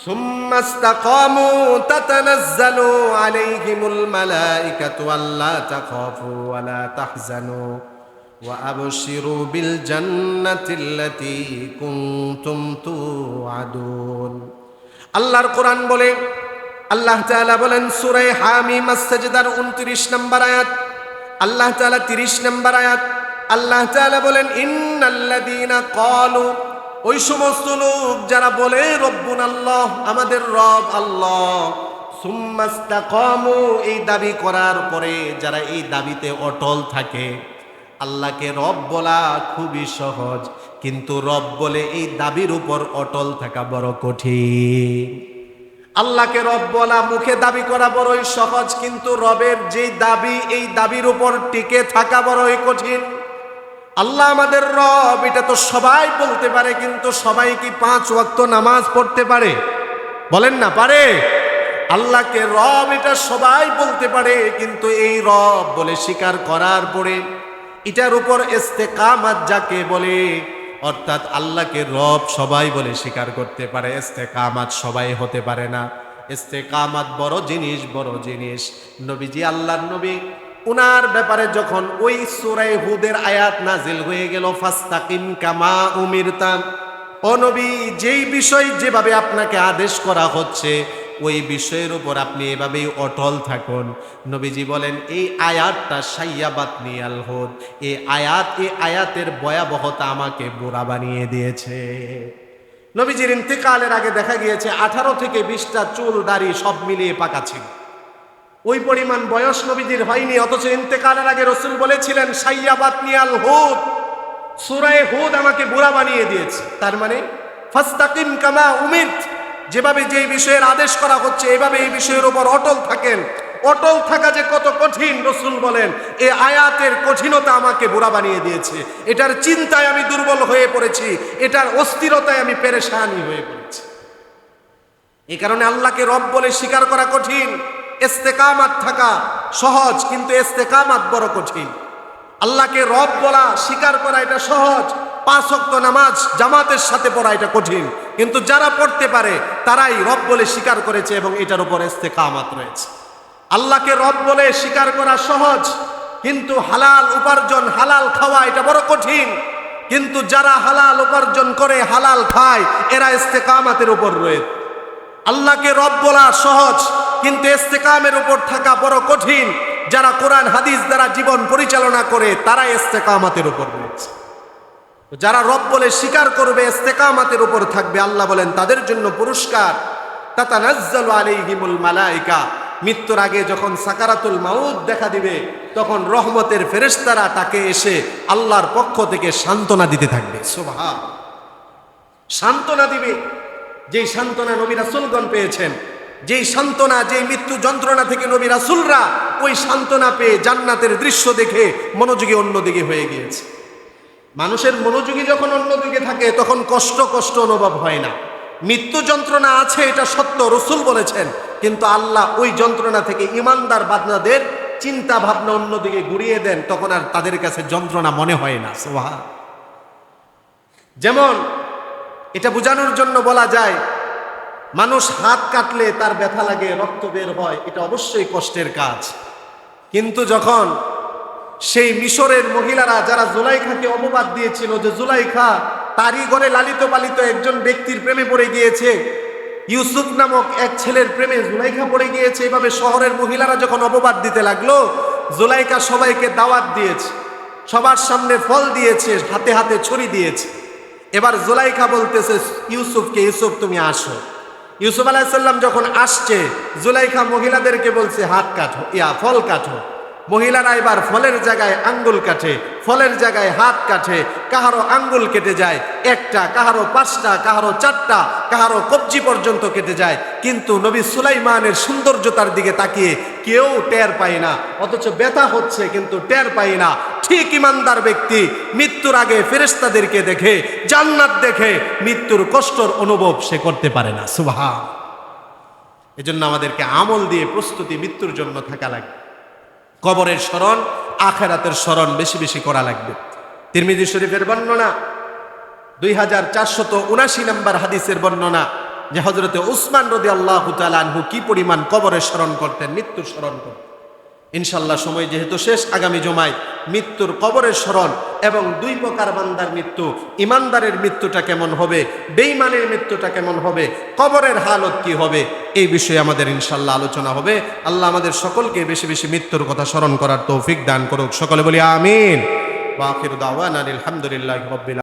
সুম্মা ইসতাকামু তাতানাজ্জালু আলাইহিমুল মালাইকাতু আল্লা তাখাফু ওয়া লা তাহজানু ওয়া আবশিরু বিল জান্নাতিল্লাতী কুনতুম তুআদুন। আল্লাহর কোরআন বলে, আল্লাহ তাআলা বলেন সূরা হামিম আস-সাজদার 29 নম্বর আয়াত, আল্লাহ তাআলা 30 নম্বর আয়াত, আল্লাহ তাআলা বলেন, ইন্নাল্লাযীনা ক্বালু, ওই সমস্ত লোক যারা বলে রব্বুনাল্লাহ, আমাদের রব আল্লাহ, সুম্মা ইসতাকামু, এই দাবি করার পরে যারা এই দাবিতে অটল থাকে। আল্লাহকে রব বলা খুবই সহজ, কিন্তু রব বলে এই দাবির উপর অটল থাকা বড় কঠিন। আল্লাহকে রব বলা, মুখে দাবি করা বড়ই সহজ, কিন্তু রবের যেই দাবি, এই দাবির উপর টিকে থাকা বড়ই কঠিন। আল্লাহ আমাদের রব, এটা তো সবাই বলতে পারে, কিন্তু সবাই কি 5 ওয়াক্ত নামাজ পড়তে পারে? বলেন না, পারে? আল্লাহকে রব এটা সবাই বলতে পারে, কিন্তু এই রব বলে স্বীকার করার পরে এটার উপর ইস্তেকামাত যাকে বলে, অর্থাৎ আল্লাহকে রব সবাই বলে স্বীকার করতে পারে, ইস্তেকামাত সবাই হতে পারে না। ইস্তেকামাত বড় জিনিস। নবীজি, আল্লাহর নবী, উনার ব্যাপারে যখন ওই সূরা হুদের আয়াত নাজিল হয়ে গেল, ফাস্তাকিম কামা উমিরতা, ও নবী, যেই বিষয় যেভাবে আপনাকে আদেশ করা হচ্ছে ওই বিষয়ের উপর আপনি এভাবেই অটল থাকুন। নবীজি বলেন, এই আয়াতটা সাইয়াবাতনি আল হুদ, এই আয়াতের ভয়াবহতা আমাকে বুড়া বানিয়ে দিয়েছে। নবীজির ইন্তেকালের আগে দেখা গিয়েছে 18 থেকে 20টা চুল দাড়ি সব মিলিয়ে পাকা ছিল। ওই পরিমাণ বয়স নবীজির হয়নি, অথচ ইন্তেকালের আগে রসুল বলেছিলেন সাইয়াবাতনি আল হুদ, সূরা হুদ আমাকে বুড়া বানিয়ে দিয়েছে। তার মানে ফাস্তাকিম কামা উমিরত, যেভাবে যে বিষয়ের আদেশ করা হচ্ছে এভাবে এই বিষয়ের উপর অটল থাকেন। অটল থাকা যে কত কঠিন রসুল বলেন, এই আয়াতের কঠিনতা আমাকে বুড়া বানিয়ে দিয়েছে। এটার চিন্তায় আমি দুর্বল হয়ে পড়েছি, এটার অস্থিরতায় আমি পেরেশানি হয়ে পড়েছি। এই কারণে আল্লাহকে রব বলে স্বীকার করা কঠিন, ইস্তেকামাত থাকা সহজ, কিন্তু ইস্তেকামাত বড় কঠিন। আল্লাহকে রব বলা স্বীকার করা এটা সহজ, 5 ওয়াক্ত নামাজ জামাতের সাথে পড়া এটা কঠিন, কিন্তু যারা পড়তে পারে তারাই রব বলে স্বীকার করেছে এবং এটার উপর ইস্তেকামাত রয়েছে। আল্লাহকে রব বলে স্বীকার করা সহজ, কিন্তু হালাল উপার্জন হালাল খাওয়া এটা বড় কঠিন, কিন্তু যারা হালাল উপার্জন করে হালাল খায় এরা ইস্তেকামাতের উপর রয়েছে। আল্লাহকে রব বলা সহজ, কিন্তু ইস্তেকামের উপর থাকা বড় কঠিন। যারা কোরআন হাদিস দ্বারা জীবন পরিচালনা করে তারা ইস্তেকামাতের উপর রয়েছে। যারা রব বলে স্বীকার করবে, ইস্তেকামাতের উপর থাকবে, আল্লাহ বলেন তাদের জন্য পুরস্কার। তাতানাজ্জালু আলাইহিমুল মালায়েকা, মৃত্যুর আগে যখন সাকারাতুল মাউত দেখা দিবে তখন রহমতের ফেরেশতারা তাকে এসে আল্লাহর পক্ষ থেকে সান্ত্বনা দিতে থাকবে। সুবহান, সান্ত্বনা দিবে। যেই সান্ত্বনা নবী রাসূলগণ পেয়েছেন, যেই সান্ত্বনা, যেই মৃত্যু যন্ত্রণা থেকে নবী রাসূলরা ওই সান্ত্বনা পেয়ে জান্নাতের দৃশ্য দেখে মনোযোগী অন্যদিকে হয়ে গিয়েছে। মানুষের মনোযোগী যখন অন্যদিকে থাকে তখন কষ্ট কষ্ট অনুভব হয় না। মৃত্যু যন্ত্রণা আছে এটা সত্য, রসুল বলেছেন, কিন্তু আল্লাহ ওই যন্ত্রণা থেকে ইমানদার বান্দাদের চিন্তা ভাবনা অন্যদিকে ঘুরিয়ে দেন, তখন আর তাদের কাছে যন্ত্রণা মনে হয় না। সুবহান। যেমন এটা বোঝানোর জন্য বলা যায়, মানুষ হাত কাটলে তার ব্যথা লাগে, রক্ত বের হয়, এটা অবশ্যই কষ্টের কাজ। কিন্তু যখন সেই মিশরের মহিলারা যারা জুলাইখাকে অপবাদ দিয়েছিল যে জুলাইখা তারই ঘরে লালিত পালিত একজন ব্যক্তির প্রেমে পড়ে গিয়েছে, ইউসুফ নামক এক ছেলের প্রেমে জুলাইখা পড়ে গিয়েছে, এভাবে শহরের মহিলারা যখন অপবাদ দিতে লাগলো, জুলাইখা সবাইকে দাওয়াত দিয়েছে, সবার সামনে ফল দিয়েছে, হাতে হাতে ছড়ি দিয়েছে। এবার জুলাইখা বলতেছে ইউসুফকে, ইউসুফ তুমি আসো। ইউসুফ আলাইহিস সালাম যখন আসছে, জুলাইখা মহিলাদেরকে বলছে হাত কাটো, ফল কাটো। মহিলারা এবার ফলের জায়গায় আঙ্গুল কাটে, ফলের জায়গায় হাত কাটে, কাহারো আঙ্গুল কেটে যায় একটা, কাহারো 5টা, কাহারো 4টা, কাহারো কবজি পর্যন্ত কেটে যায়। কিন্তু নবী সুলাইমানের সৌন্দর্যতার দিকে তাকিয়ে কেউ টের পায় না, অথচ ব্যথা হচ্ছে কিন্তু টের পায় না। ঠিক ইমানদার ব্যক্তি মৃত্যুর আগে ফেরেশতাদেরকে দেখে, জান্নাত দেখে, মৃত্যুর কষ্টর অনুভব সে করতে পারে না। সুবহান। এজন্য আমাদেরকে আমল দিয়ে প্রস্তুতি মৃত্যুর জন্য থাকা লাগবে। কবরের স্মরণ, আখিরাতের স্মরণ বেশি বেশি করা লাগবে। তিরমিজি শরীফের বর্ণনা 2479 নম্বর হাদিসের বর্ণনা যে হযরতে উসমান রাদিয়াল্লাহু তাআলা আনহু কি পরিমাণ কবরের স্মরণ করতেন, মৃত্যুর স্মরণ করতেন। ইনশাআল্লাহ সময় যেহেতু শেষ, আগামী জুমায় মৃত্যুর কবরের স্মরণ এবং 2 প্রকার বান্দার মৃত্যু, ইমানদারের মৃত্যুটা কেমন হবে, বেঈমানের মৃত্যুটা কেমন হবে, কবরের হালত কি হবে, এই বিষয়ে আমাদের ইনশাআল্লাহ আলোচনা হবে। আল্লাহ আমাদের সকলকে বেশি বেশি মৃত্যুর কথা স্মরণ করার তৌফিক দান করুক। সকলে বলি আমিন। ওয়া আখিরু দাওয়ানা আলহামদুলিল্লাহি রাব্বিল